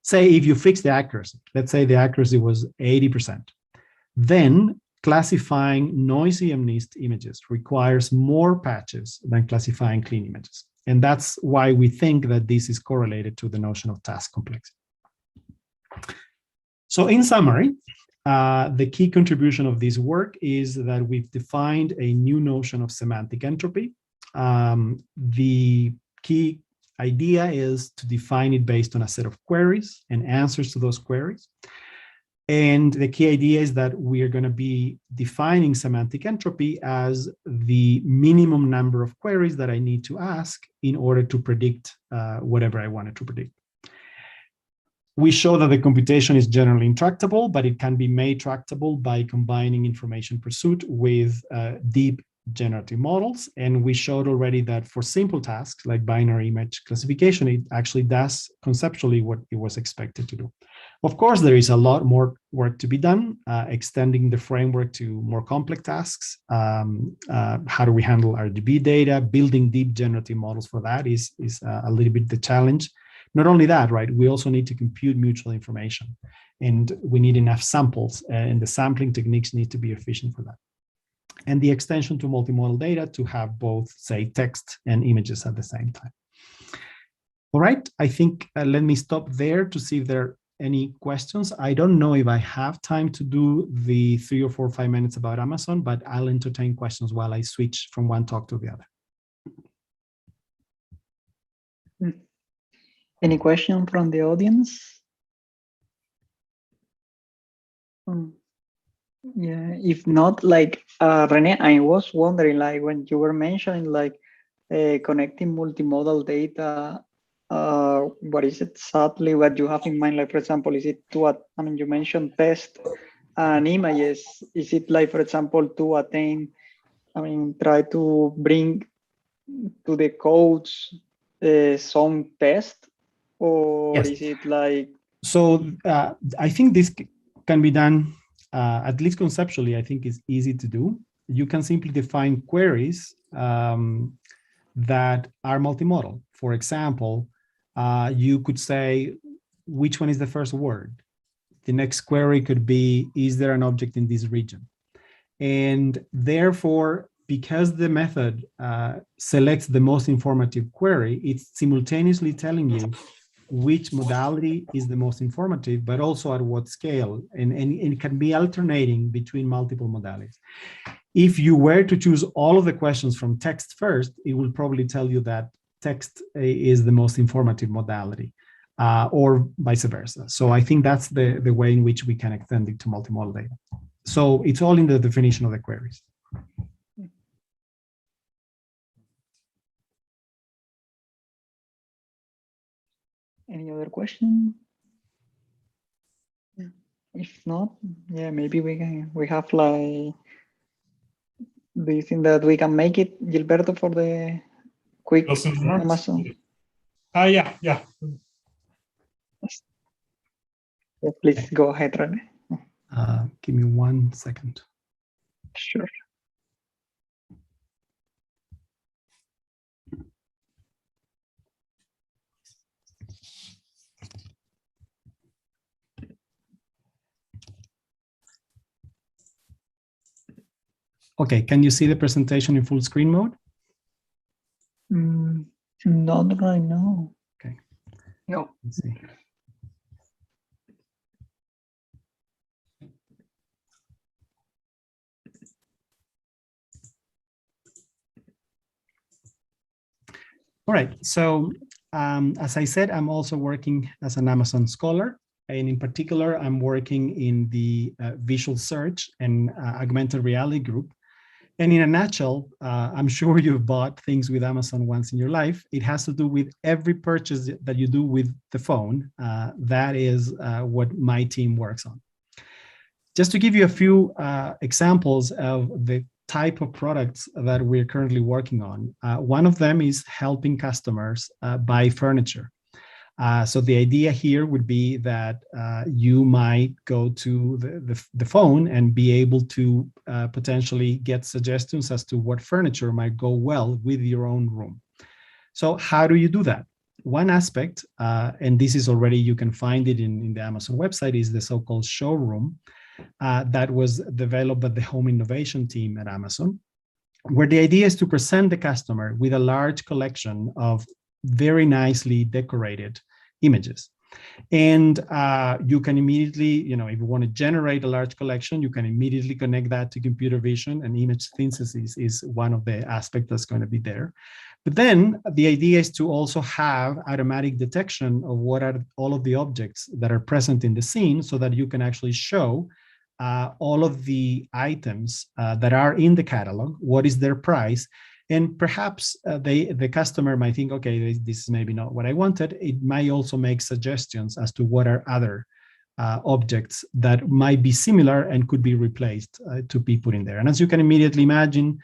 say if you fix the accuracy, let's say the accuracy was 80%, then classifying noisy MNIST images requires more patches than classifying clean images. And that's why we think that this is correlated to the notion of task complexity. So in summary, the key contribution of this work is that we've defined a new notion of semantic entropy. The key idea is to define it based on a set of queries and answers to those queries. And the key idea is that we are going to be defining semantic entropy as the minimum number of queries that I need to ask in order to predict whatever I wanted to predict. We show that the computation is generally intractable, but it can be made tractable by combining information pursuit with deep generative models. And we showed already that for simple tasks like binary image classification, it actually does conceptually what it was expected to do. Of course, there is a lot more work to be done, extending the framework to more complex tasks. How do we handle RGB data? Building deep generative models for that is a little bit the challenge. Not only that, right? We also need to compute mutual information, and we need enough samples, and the sampling techniques need to be efficient for that. And the extension to multimodal data to have both, say, text and images at the same time. All right, I think let me stop there to see if there are any questions. I don't know if I have time to do the 3 or 4 or 5 minutes about Amazon, but I'll entertain questions while I switch from one talk to the other. Any question from the audience? Yeah, if not, like Rene, I was wondering, like when you were mentioning like connecting multimodal data, what is it exactly what you have in mind? Like, for example, is it to, I mean, you mentioned text and images. Is it like, for example, to attain, I mean, try to bring to the codes some test, or Yes. is it like? So I think this can be done, at least conceptually, I think it's easy to do. You can simply define queries that are multimodal. For example, you could say, which one is the first word? The next query could be, is there an object in this region? And therefore, because the method selects the most informative query, it's simultaneously telling you which modality is the most informative, but also at what scale. And it can be alternating between multiple modalities. If you were to choose all of the questions from text first, it will probably tell you that text is the most informative modality, or vice versa. So I think that's the way in which we can extend it to multimodal data. So it's all in the definition of the queries. Any other question? If not, yeah, maybe we have like, do you think that we can make it, Gilberto, for the quick Closing remarks? Amazon. Yeah. Yeah, please go ahead, Rene. Give me 1 second. Sure. Okay, can you see the presentation in full screen mode? Not right now. Okay. No. Let's see. All right, so as I said, I'm also working as an Amazon scholar, and in particular, I'm working in the visual search and augmented reality group. And in a nutshell, I'm sure you've bought things with Amazon once in your life. It has to do with every purchase that you do with the phone. That is what my team works on. Just to give you a few examples of the type of products that we're currently working on. One of them is helping customers buy furniture. So the idea here would be that you might go to the phone and be able to potentially get suggestions as to what furniture might go well with your own room. So how do you do that? One aspect, and this is already, you can find it in the Amazon website, is the so-called showroom that was developed by the home innovation team at Amazon, where the idea is to present the customer with a large collection of very nicely decorated images. And you can immediately, if you want to generate a large collection, you can immediately connect that to computer vision, and image synthesis is one of the aspects that's going to be there. But then the idea is to also have automatic detection of what are all of the objects that are present in the scene, so that you can actually show all of the items that are in the catalog, what is their price, and perhaps the customer might think, okay, this is maybe not what I wanted. It might also make suggestions as to what are other objects that might be similar and could be replaced to be put in there. And as you can immediately imagine,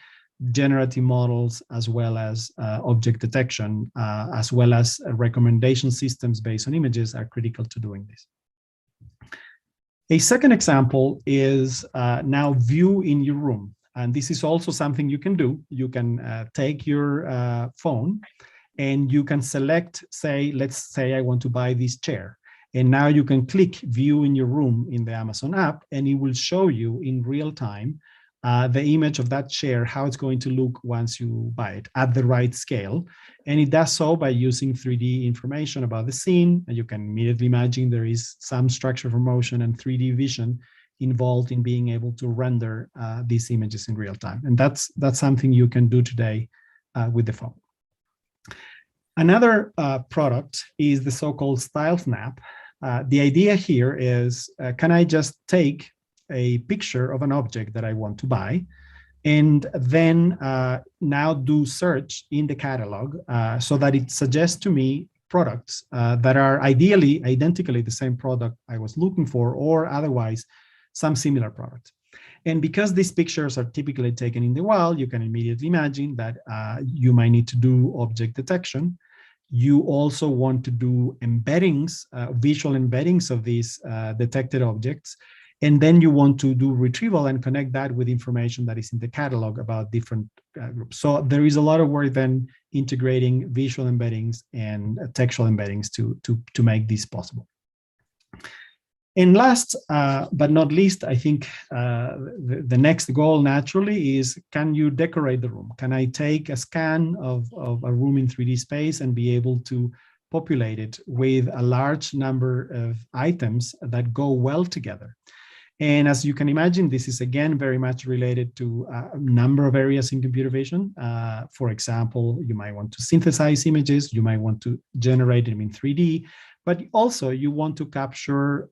generative models, as well as object detection, as well as recommendation systems based on images, are critical to doing this. A second example is now view in your room. And this is also something you can do. You can take your phone and you can select, let's say I want to buy this chair. And now you can click view in your room in the Amazon app, and it will show you in real time the image of that chair, how it's going to look once you buy it at the right scale. And it does so by using 3D information about the scene. And you can immediately imagine there is some structure for motion and 3D vision involved in being able to render these images in real time. And that's something you can do today with the phone. Another product is the so-called Style Snap. The idea here is, can I just take a picture of an object that I want to buy, and then now do search in the catalog so that it suggests to me products that are ideally identically the same product I was looking for, or otherwise some similar product. And because these pictures are typically taken in the wild, you can immediately imagine that you might need to do object detection. You also want to do embeddings, visual embeddings of these detected objects. And then you want to do retrieval and connect that with information that is in the catalog about different groups. So there is a lot of work then integrating visual embeddings and textual embeddings to make this possible. And last but not least, I think the next goal naturally is, can you decorate the room? Can I take a scan of a room in 3D space and be able to populate it with a large number of items that go well together? And as you can imagine, this is again very much related to a number of areas in computer vision. For example, you might want to synthesize images, you might want to generate them in 3D, but also you want to capture,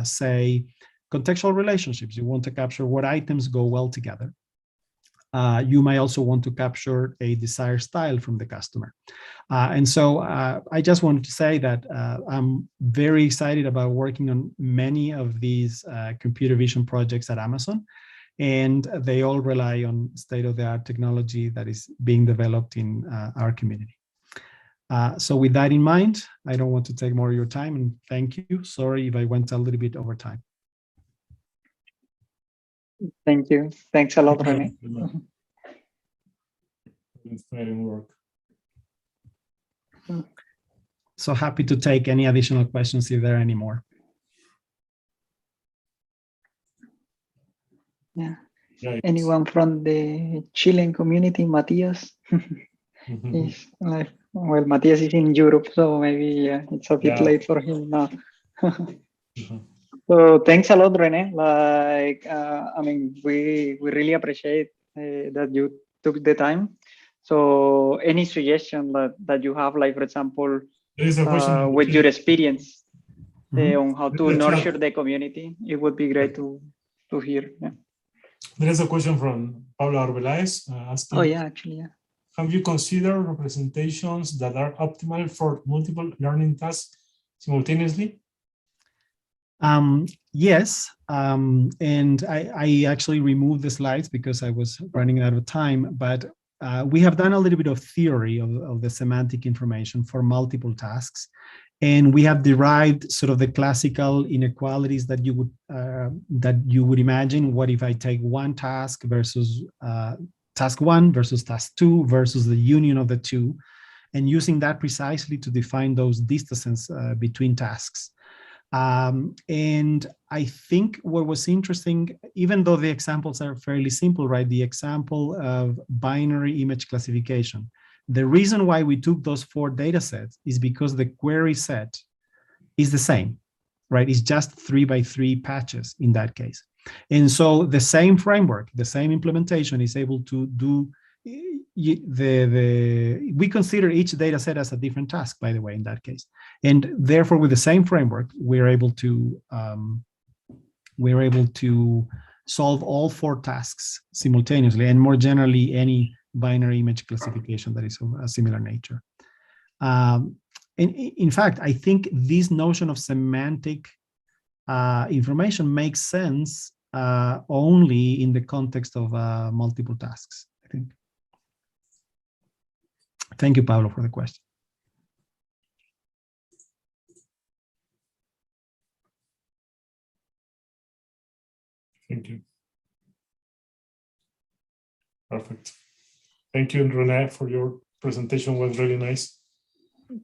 say, contextual relationships. You want to capture what items go well together. You might also want to capture a desired style from the customer. And so I just wanted to say that I'm very excited about working on many of these computer vision projects at Amazon. and they all rely on state-of-the-art technology that is being developed in our community. So with that in mind, I don't want to take more of your time, and thank you. Sorry if I went a little bit over time. Thank you. Thanks a lot, Rene. Inspiring work. So happy to take any additional questions if there are any more. Yeah. Yeah, Anyone from the Chilean community, Matias? Mhm. Is like, well, Matias is in Europe, so maybe it's a bit Yeah. late for him now. Mhm. So thanks a lot, Rene. Like, I mean, we really appreciate that you took the time. So any suggestion that you have, like, for example, There is a question in the with your chat. experience Mhm. on how to The chat. nurture the community, it would be great to hear. Yeah. There is a question from Pablo Arbeláez asking, Oh yeah, actually, yeah. have you considered representations that are optimal for multiple learning tasks simultaneously? Yes, and I actually removed the slides because I was running out of time, but we have done a little bit of theory of the semantic information for multiple tasks. And we have derived sort of the classical inequalities that you would imagine. What if I take one task versus task one versus task two versus the union of the two, and using that precisely to define those distances between tasks. And I think what was interesting, even though the examples are fairly simple, right? The example of binary image classification. The reason why we took those 4 data sets is because the query set is the same, right? It's just 3x3 patches in that case. And so the same framework, the same implementation is able to do we consider each data set as a different task, by the way, in that case. And therefore, with the same framework, we're able to solve all 4 tasks simultaneously, and more generally, any binary image classification that is of a similar nature. And in fact, I think this notion of semantic information makes sense only in the context of multiple tasks, I think. Thank you, Pablo, for the question. Thank you. Perfect. Thank you, Rene, for your presentation. It was really nice.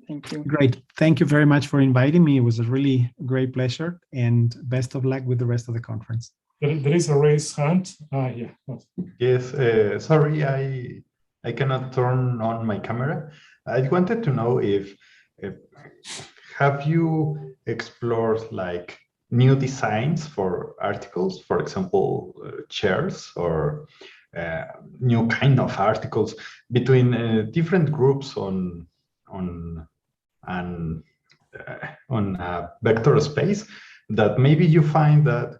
Thank you. Great. Thank you very much for inviting me. It was a really great pleasure, and best of luck with the rest of the conference. There is a raised hand. Yeah. Yes, sorry, I cannot turn on my camera. I wanted to know if have you explored like new designs for articles, for example, chairs or new kind of articles between different groups on a vector space, that maybe you find that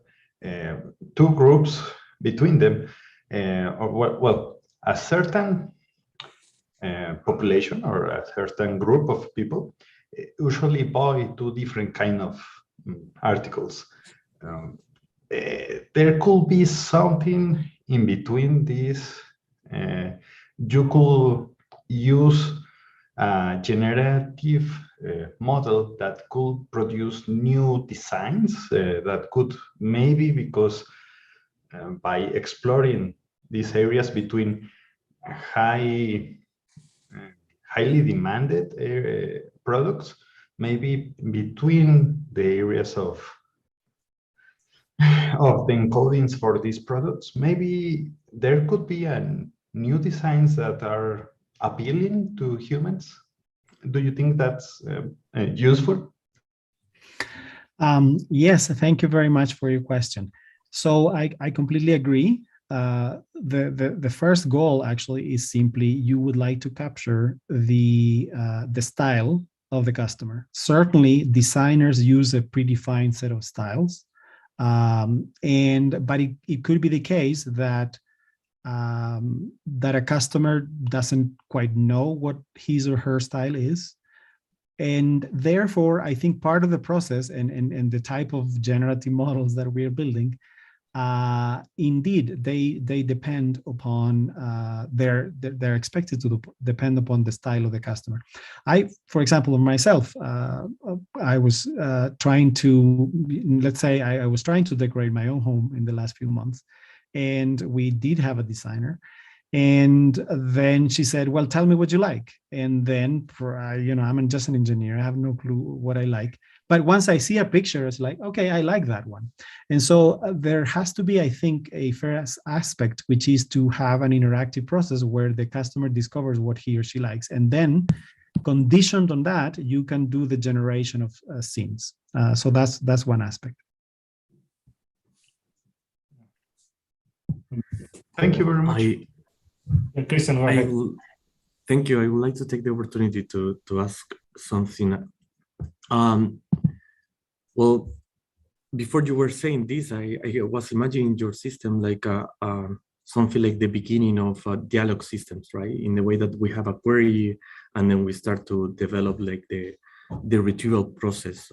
2 groups between them, or well, a certain population or a certain group of people usually buy 2 different kind of articles. There could be something in between these. You could use a generative model that could produce new designs that could maybe, because by exploring these areas between highly demanded products, maybe between the areas of the encodings for these products, maybe there could be new designs that are appealing to humans. Do you think that's useful? Yes, thank you very much for your question. So I completely agree. The first goal actually is simply you would like to capture the style of the customer. Certainly, designers use a predefined set of styles, but it could be the case that that a customer doesn't quite know what his or her style is. And therefore, I think part of the process and the type of generative models that we're building indeed, they depend upon they're expected to depend upon the style of the customer. For example, myself, I was trying to, let's say, I was trying to decorate my own home in the last few months, and we did have a designer. And then she said, well, tell me what you like. And then, I'm just an engineer. I have no clue what I like. But once I see a picture, it's like, okay, I like that one. And so there has to be, I think, a fair aspect, which is to have an interactive process where the customer discovers what he or she likes. And then conditioned on that, you can do the generation of scenes. So that's one aspect. Thank you very much. Christian, go ahead. Thank you. I would like to take the opportunity to ask something. Well, before you were saying this, I was imagining your system like something like the beginning of dialogue systems, right? In the way that we have a query, and then we start to develop like the retrieval process.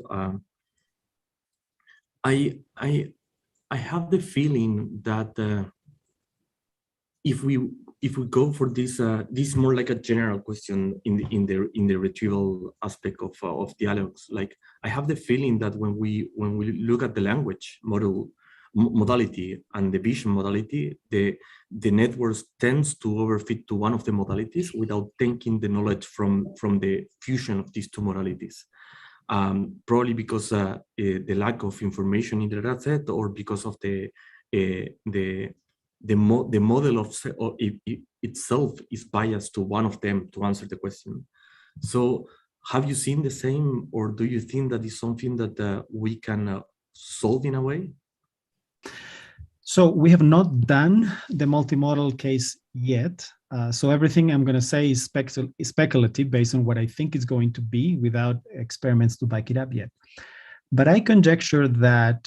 I have the feeling that if we go for this, this is more like a general question in the retrieval aspect of dialogues. Like, I have the feeling that when we look at the language modality and the vision modality, the networks tends to overfit to one of the modalities without taking the knowledge from the fusion of these two modalities. Probably because the lack of information in the data set, or because of the model of itself is biased to one of them to answer the question. So have you seen the same, or do you think that is something that we can solve in a way? So we have not done the multimodal case yet. So everything I'm going to say is speculative based on what I think is going to be, without experiments to back it up yet. But I conjecture that,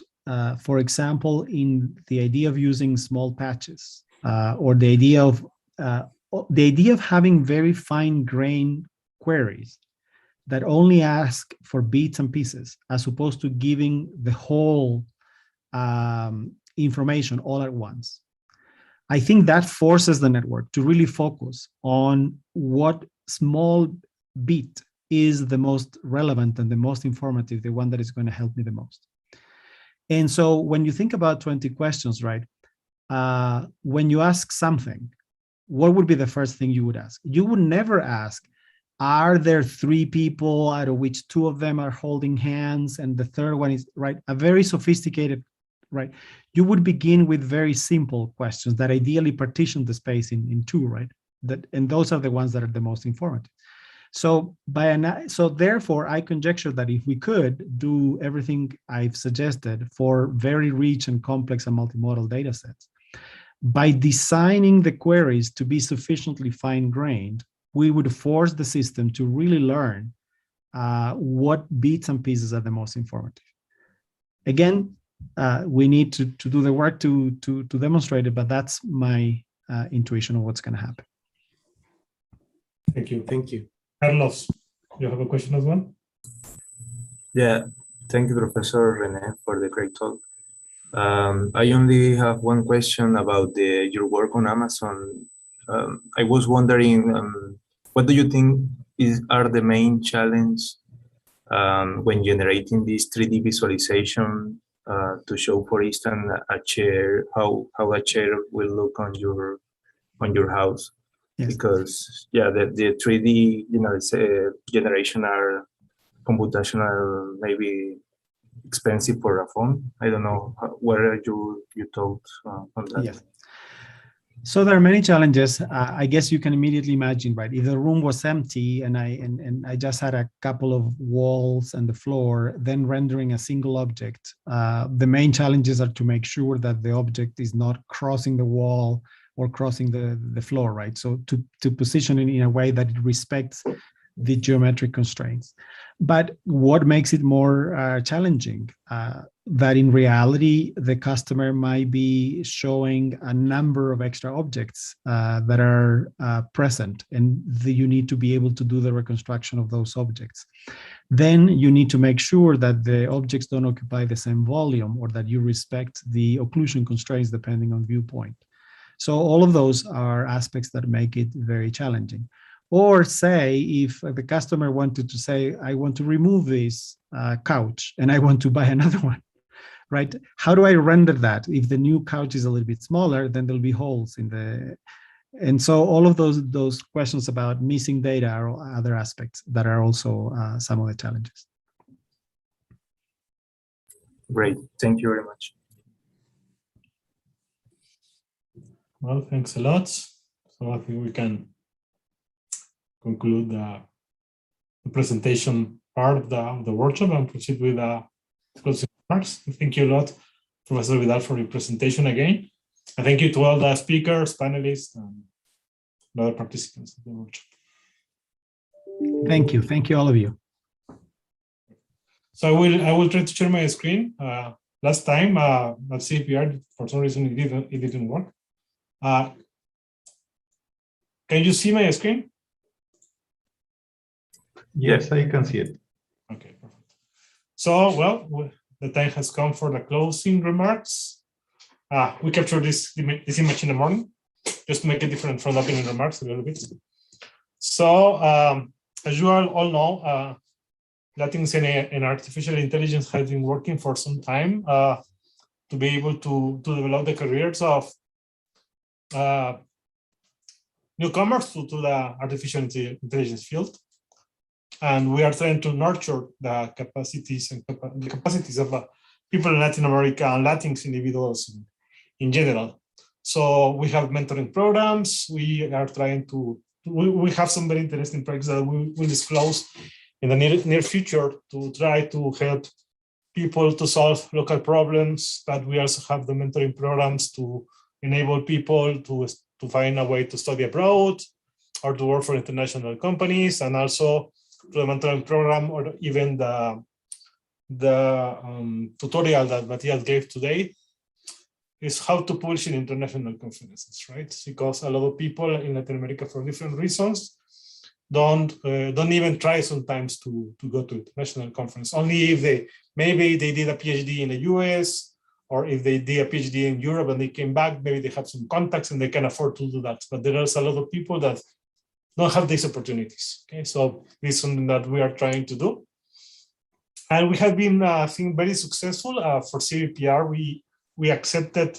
for example, in the idea of using small patches, or the idea of having very fine-grained queries that only ask for bits and pieces, as opposed to giving the whole information all at once. I think that forces the network to really focus on what small bit is the most relevant and the most informative, the one that is going to help me the most. And so when you think about 20 questions, right, when you ask something, what would be the first thing you would ask? You would never ask, are there 3 people out of which 2 of them are holding hands and the third one is, right? A very sophisticated, right? You would begin with very simple questions that ideally partition the space in 2, right? And those are the ones that are the most informative. So therefore, I conjecture that if we could do everything I've suggested for very rich and complex and multimodal data sets, by designing the queries to be sufficiently fine-grained, we would force the system to really learn what bits and pieces are the most informative. Again, we need to do the work to demonstrate it, but that's my intuition of what's going to happen. Thank you. Thank you. Carlos, you have a question as well? Yeah, thank you, Professor René, for the great talk. I only have one question about your work on Amazon. I was wondering, what do you think are the main challenges when generating this 3D visualization to show, for instance, a chair, how a chair will look on your house? Yes. Because the 3D generation are computational, maybe expensive for a phone. I don't know where you thought on that. Yes. So there are many challenges. I guess you can immediately imagine, right? If the room was empty and I just had a couple of walls and the floor, then rendering a single object, the main challenges are to make sure that the object is not crossing the wall or crossing the floor, right? So to position it in a way that it respects the geometric constraints. But what makes it more challenging? That in reality, the customer might be showing a number of extra objects that are present, and you need to be able to do the reconstruction of those objects. then you need to make sure that the objects don't occupy the same volume or that you respect the occlusion constraints depending on viewpoint. So all of those are aspects that make it very challenging. Or say, if the customer wanted to say, I want to remove this couch and I want to buy another one, right? How do I render that? If the new couch is a little bit smaller, then there'll be holes in the, and so all of those questions about missing data or other aspects that are also some of the challenges. Great, thank you very much. Well, thanks a lot. So I think we can conclude the presentation part of the workshop and proceed with the closing remarks. Thank you a lot, Professor Vidal, for your presentation again. And thank you to all the speakers, panelists, and other participants of the workshop. Thank you. Thank you, all of you. So I will try to share my screen. Last time at CPR, for some reason it didn't work. Can you see my screen? Yes, I can see it. Okay, perfect. So, well, the time has come for the closing remarks. We captured this image in the morning, just to make it different from the opening remarks a little bit. So, as you all know, Latinx and artificial intelligence has been working for some time to be able to develop the careers of newcomers to the artificial intelligence field. And we are trying to nurture the capacities of people in Latin America and Latinx individuals in general. So we have mentoring programs. We are trying to, we have some very interesting projects that we will disclose in the near future to try to help people to solve local problems. But we also have the mentoring programs to enable people to find a way to study abroad or to work for international companies, and also to the mentoring program, or even the tutorial that Matthias gave today is how to publish in international conferences, right? Because a lot of people in Latin America, for different reasons, don't even try sometimes to go to international conference. Only if maybe they did a PhD in the US, or if they did a PhD in Europe and they came back, maybe they have some contacts and they can afford to do that. But there are a lot of people that don't have these opportunities. Okay, so this is something that we are trying to do. And we have been, I think, very successful. For CVPR, we accepted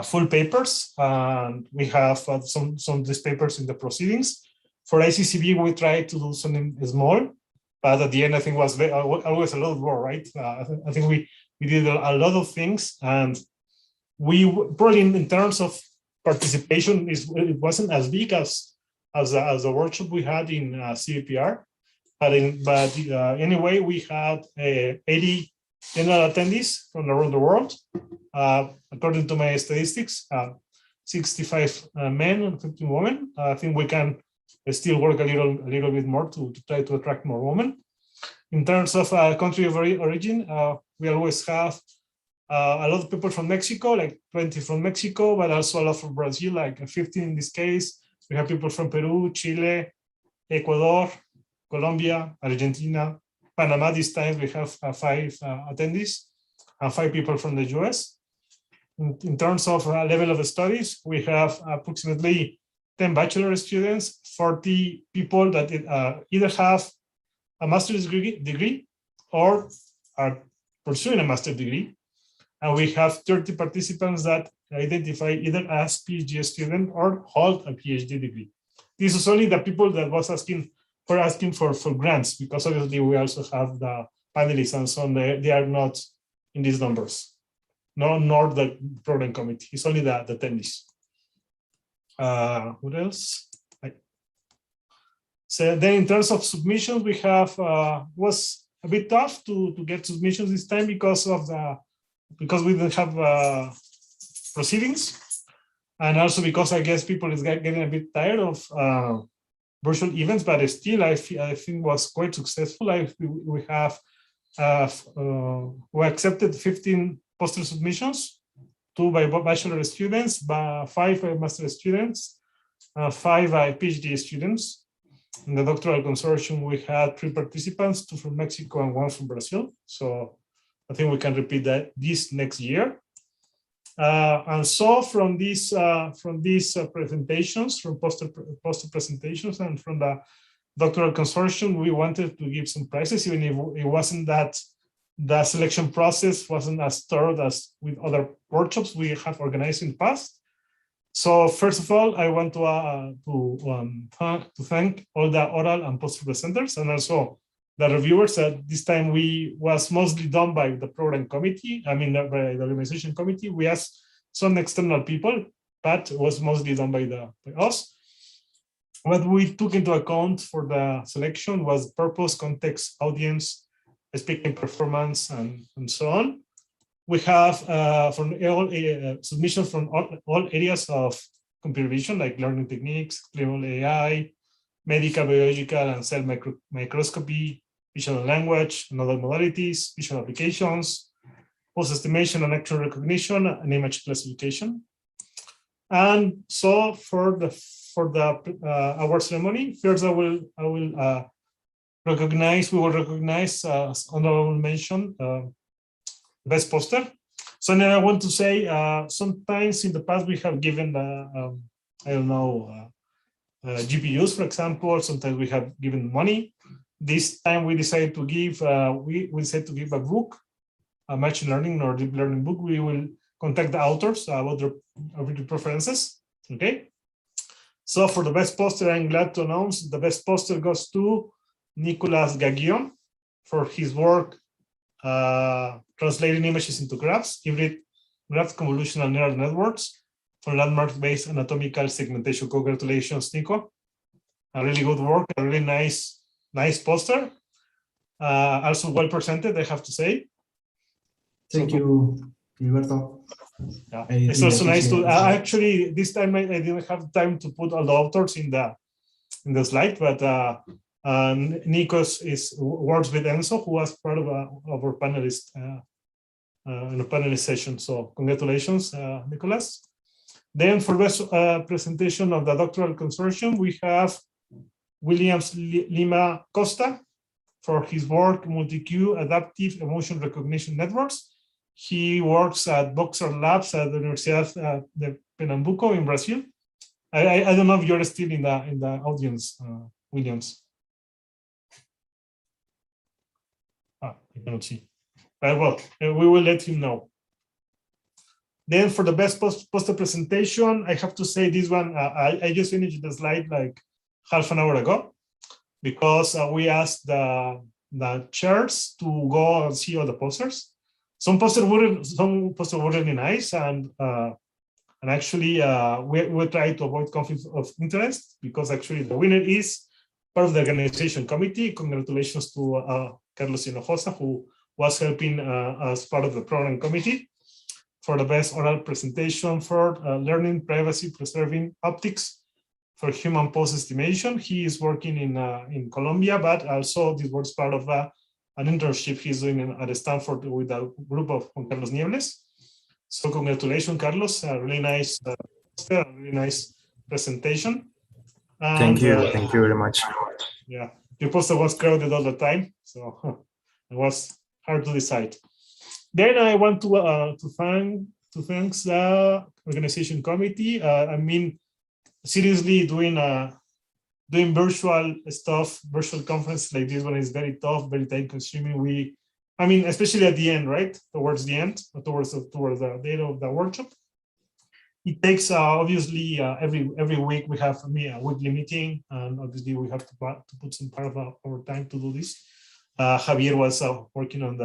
full papers, and we have some of these papers in the proceedings. For ICCB, we tried to do something small, but at the end, I think it was always a lot more, right? I think we did a lot of things, and we probably in terms of participation, it wasn't as big as the workshop we had in CVPR. But anyway, we had 80 general attendees from around the world. According to my statistics, 65 men and 15 women. I think we can still work a little bit more to try to attract more women. In terms of country of origin, we always have a lot of people from Mexico, like 20 from Mexico, but also a lot from Brazil, like 15 in this case. We have people from Peru, Chile, Ecuador, Colombia, Argentina, Panama. This time we have 5 attendees and 5 people from the US. In terms of level of studies, we have approximately 10 bachelor students, 40 people that either have a master's degree or are pursuing a master's degree. And we have 30 participants that identify either as PhD student or hold a PhD degree. This is only the people that was asking for grants, because obviously we also have the panelists and so on. They are not in these numbers, nor the program committee. It's only the attendees. What else? So then in terms of submissions, we have was a bit tough to get submissions this time because we didn't have proceedings, and also because I guess people is getting a bit tired of virtual events, but still I think was quite successful. We accepted 15 poster submissions, 2 by bachelor students, 5 by master students, 5 by PhD students. In the doctoral consortium, we had 3 participants, 2 from Mexico and 1 from Brazil. So I think we can repeat that this next year. And so from these presentations, from poster presentations, and from the doctoral consortium, we wanted to give some prizes, even if it wasn't that the selection process wasn't as thorough as with other workshops we have organized in the past. So first of all, I want to thank all the oral and poster presenters, and also the reviewers. This time was mostly done by the program committee, by the organization committee. We asked some external people, but it was mostly done by us. What we took into account for the selection was purpose, context, audience, speaking performance, and so on. We have from all submissions from all areas of computer vision, like learning techniques, clinical AI, medical, biological, and cell microscopy, visual language, and other modalities, visual applications, post-estimation and action recognition, and image classification. And so for the award ceremony, first we will recognize as honorable mention best poster. So then I want to say sometimes in the past we have given GPUs, for example. Sometimes we have given money. This time we decided to give we decided to give a book, a machine learning or deep learning book. We will contact the authors about their preferences. Okay. So for the best poster, I'm glad to announce the best poster goes to Nicolas Gaguillon for his work translating images into graphs, hybrid graph convolutional neural networks for landmark-based anatomical segmentation. Congratulations, Nico. A really good work, a really nice poster. Also well presented, I have to say. Thank you, Gilberto. Yeah. It's also nice to actually this time I didn't have time to put all the authors in the slide, but Nikos works with Enzo, who was part of our panelist in a panelist session. So congratulations, Nicolas. Then for best presentation of the doctoral consortium, we have Williams Lima Costa for his work multi-Q adaptive emotion recognition networks. He works at Boxer Labs at the Universidad de Pernambuco in Brazil. I don't know if you're still in the audience, Williams. I cannot see. Well, we will let him know. Then for the best poster presentation, I have to say this one, I just finished the slide like half an hour ago, because we asked the chairs to go and see all the posters. Some posters were really nice, and actually we try to avoid conflict of interest, because actually the winner is part of the organization committee. Congratulations to Carlos Hinojosa, who was helping as part of the program committee for the best oral presentation for learning privacy preserving optics for human pose estimation. He is working in Colombia, but also this was part of an internship he's doing at Stanford with a group of Juan Carlos Niebles. So congratulations, Carlos. A really nice, really nice presentation. And, thank you very much. Yeah, your poster was crowded all the time, so it was hard to decide. Then I want to thank the organization committee. I mean, seriously, doing virtual stuff, virtual conference like this one is very tough, very time consuming. I mean, especially at the end, right? Towards the end, towards the date of the workshop. It takes obviously every week we have a weekly meeting, and obviously we have to put some part of our time to do this. Javier was working on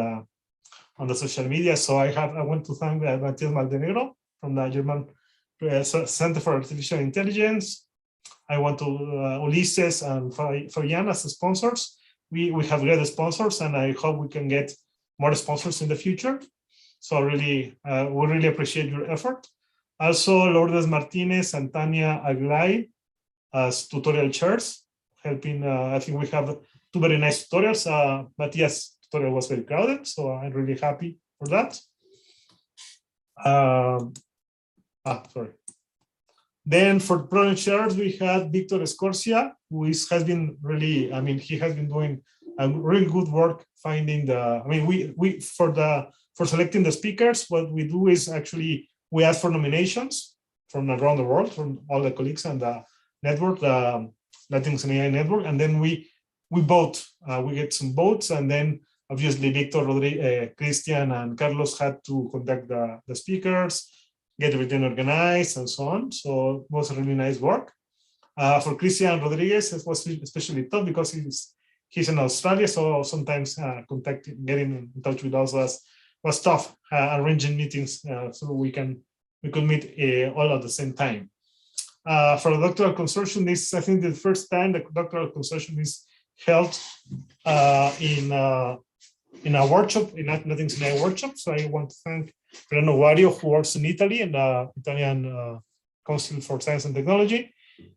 the social media, so I want to thank Matías Maldenegro from the German Center for Artificial Intelligence. I want to Ulises and Fabian as the sponsors. We have great sponsors, and I hope we can get more sponsors in the future. So really, we really appreciate your effort. Also, Lourdes Martinez and Tania Aglay as tutorial chairs, helping. I think we have 2 very nice tutorials. Matías' tutorial was very crowded, so I'm really happy for that. Sorry. Then for problem shares, we had Victor Escorcia, who has been really, he has been doing a really good work finding for selecting the speakers. What we do is actually, we ask for nominations from around the world, from all the colleagues and the network, the Latinx and AI network, and then we vote. We get some votes, and then obviously Victor, Christian, and Carlos had to contact the speakers, get everything organized, and so on. So it was a really nice work. For Christian Rodriguez, it was especially tough because he's in Australia, so sometimes getting in touch with us was tough. Arranging meetings so we could meet all at the same time. For the doctoral consortium, this, I think, the first time the doctoral consortium is held in a workshop, in Latinx and AI workshop. So I want to thank Fernando Wario, who works in Italy in the Italian Council for Science and Technology,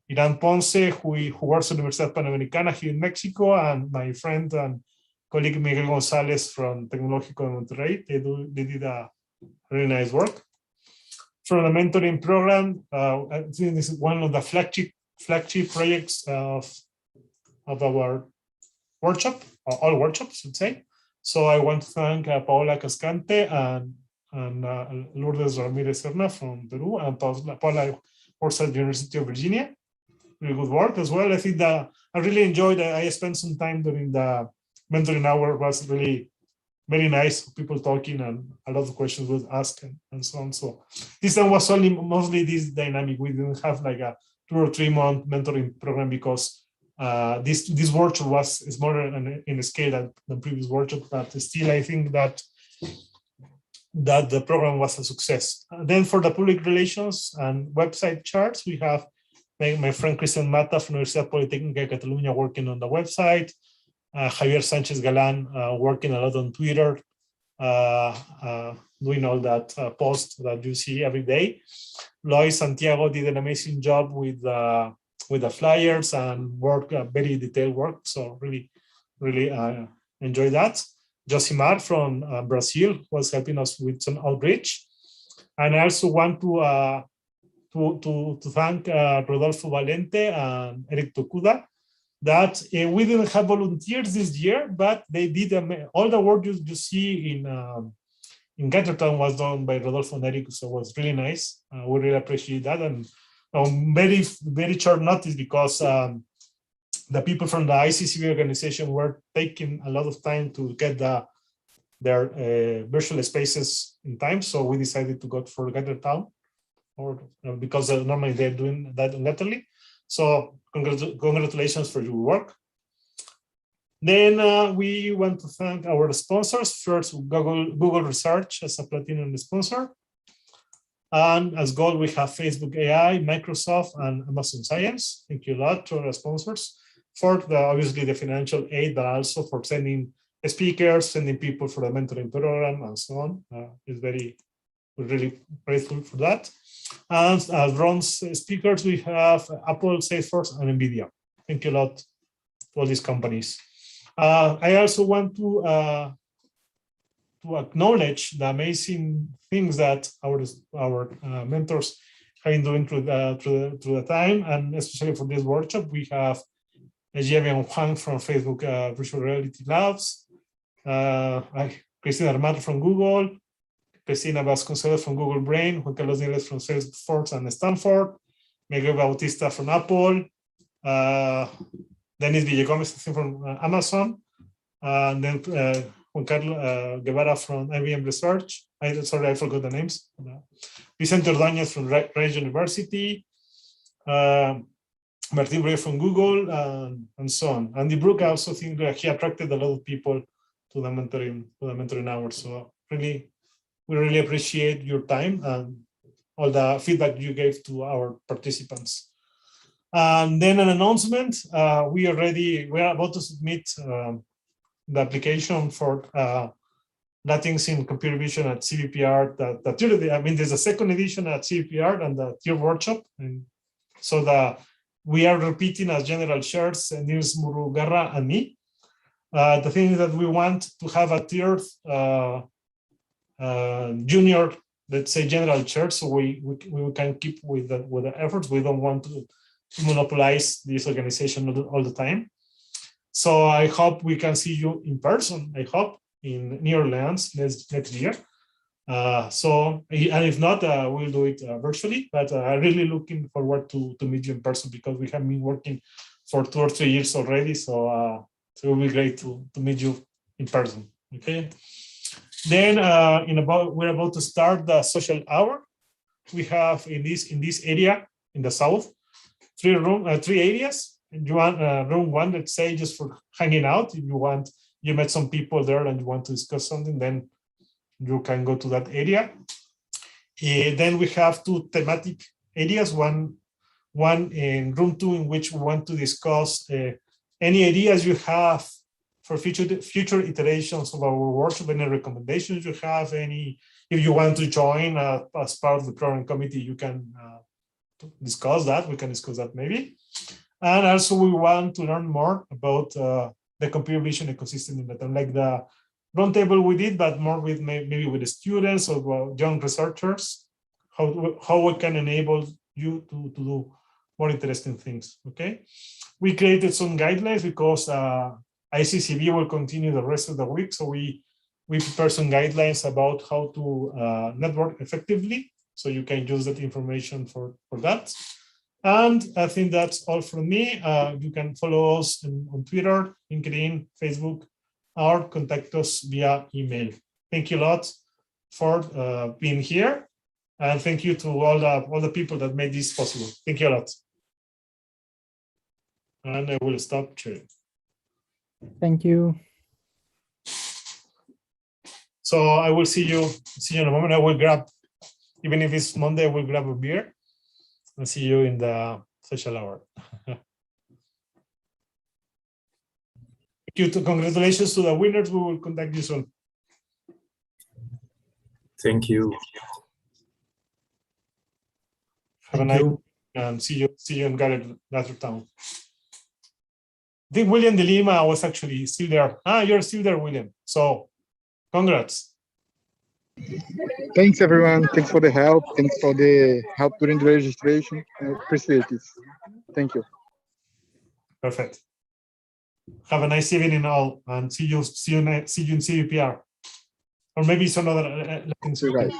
Iran Ponce, who works at Universidad Panamericana here in Mexico, and my friend and colleague Miguel Gonzalez from Tecnológico de Monterrey. They did a really nice work. For the mentoring program, I think this is one of the flagship projects of our workshop, or all workshops, I should say. So I want to thank Paola Cascante and Lourdes Ramirez Serna from Peru, and Paola works at the University of Virginia. Really good work as well. I think that I really enjoyed it. I spent some time during the mentoring hour. It was really very nice, people talking, and a lot of questions was asked and so on. So this time was mostly this dynamic. We didn't have like a 2 or 3 month mentoring program because this workshop was smaller in scale than previous workshop, but still I think that the program was a success. Then for the public relations and website charts, we have my friend Christian Mata from Universidad Politécnica de Cataluña working on the website, Javier Sanchez Galan working a lot on Twitter, doing all that post that you see every day. Lois Santiago did an amazing job with the flyers and very detailed work. So really enjoy that. Josimar from Brazil was helping us with some outreach. And I also want to thank Rodolfo Valente and Eric Tokuda, that we didn't have volunteers this year, but they did all the work you see in Gathertown was done by Rodolfo and Eric, so it was really nice. We really appreciate that, and very short notice because the people from the ICCV organization were taking a lot of time to get their virtual spaces in time, so we decided to go for Gathertown, because normally they're doing that laterally. So congratulations for your work. Then we want to thank our sponsors. First, Google Research as a platinum sponsor. And as gold, we have Facebook AI, Microsoft, and Amazon Science. Thank you a lot to our sponsors for obviously the financial aid, but also for sending speakers, sending people for the mentoring program, and so on. We're really grateful for that. And as bronze speakers, we have Apple, Salesforce, and NVIDIA. Thank you a lot to all these companies. I also want to acknowledge the amazing things that our mentors have been doing through the time, and especially for this workshop. We have Jiavian Huang from Facebook Virtual Reality Labs, Cristina Armato from Google, Cristina Vasconcelos from Google Brain, Juan Carlos Niles from Salesforce and Stanford, Miguel Bautista from Apple, Dennis Villagomez from Amazon, and then Juan Carlos Guevara from IBM Research. Sorry, I forgot the names. Vicente Ordóñez from Rice University, Martin Bray from Google, and so on. Andy Brook, I also think that he attracted a lot of people to the mentoring hours. So we really appreciate your time and all the feedback you gave to our participants. And then an announcement: we are about to submit the application for Latinx in Computer Vision at CVPR. There's a second edition at CVPR and the tier workshop, and so we are repeating as general chairs, Nils Murugarra and me. The thing is that we want to have a tiered junior let's say, general church, so we can keep with the efforts. We don't want to monopolize this organization all the time. So I hope we can see you in person. I hope in New Orleans next year. And if not, we'll do it virtually. But I'm really looking forward to meet you in person, because we have been working for 2 or 3 years already. So it will be great to meet you in person. Okay. Then we're about to start the social hour. We have in this area in the south 3 areas. And you want room 1, let's say, just for hanging out. If you met some people there and you want to discuss something, then you can go to that area. Then we have 2 thematic areas. One in room 2, in which we want to discuss any ideas you have for future iterations of our workshop, any recommendations you have, if you want to join as part of the program committee, you can discuss that. We can discuss that maybe. And also we want to learn more about the computer vision ecosystem in Latam, like the roundtable we did, but more with maybe with the students or young researchers, how we can enable you to do more interesting things. Okay, we created some guidelines because ICCB will continue the rest of the week, so we prepare some guidelines about how to network effectively, so you can use that information for that. And I think that's all from me. You can follow us on Twitter, LinkedIn, Facebook, or contact us via email. Thank you a lot for being here, and thank you to all the people that made this possible. Thank you a lot. And I will stop sharing. Thank you. So I will see you in a moment. I will grab, even if it's Monday, I will grab a beer and see you in the social hour. Congratulations to the winners. We will contact you soon. Thank you. Have a nice and see you in Gather Town. I think William de Lima was actually still there. You're still there, William. So congrats. Thanks, everyone. Thanks for the help. Thanks for the help during the registration. I appreciate this. Thank you. Perfect. Have a nice evening all, and see you in CVPR, or maybe some other. See you guys.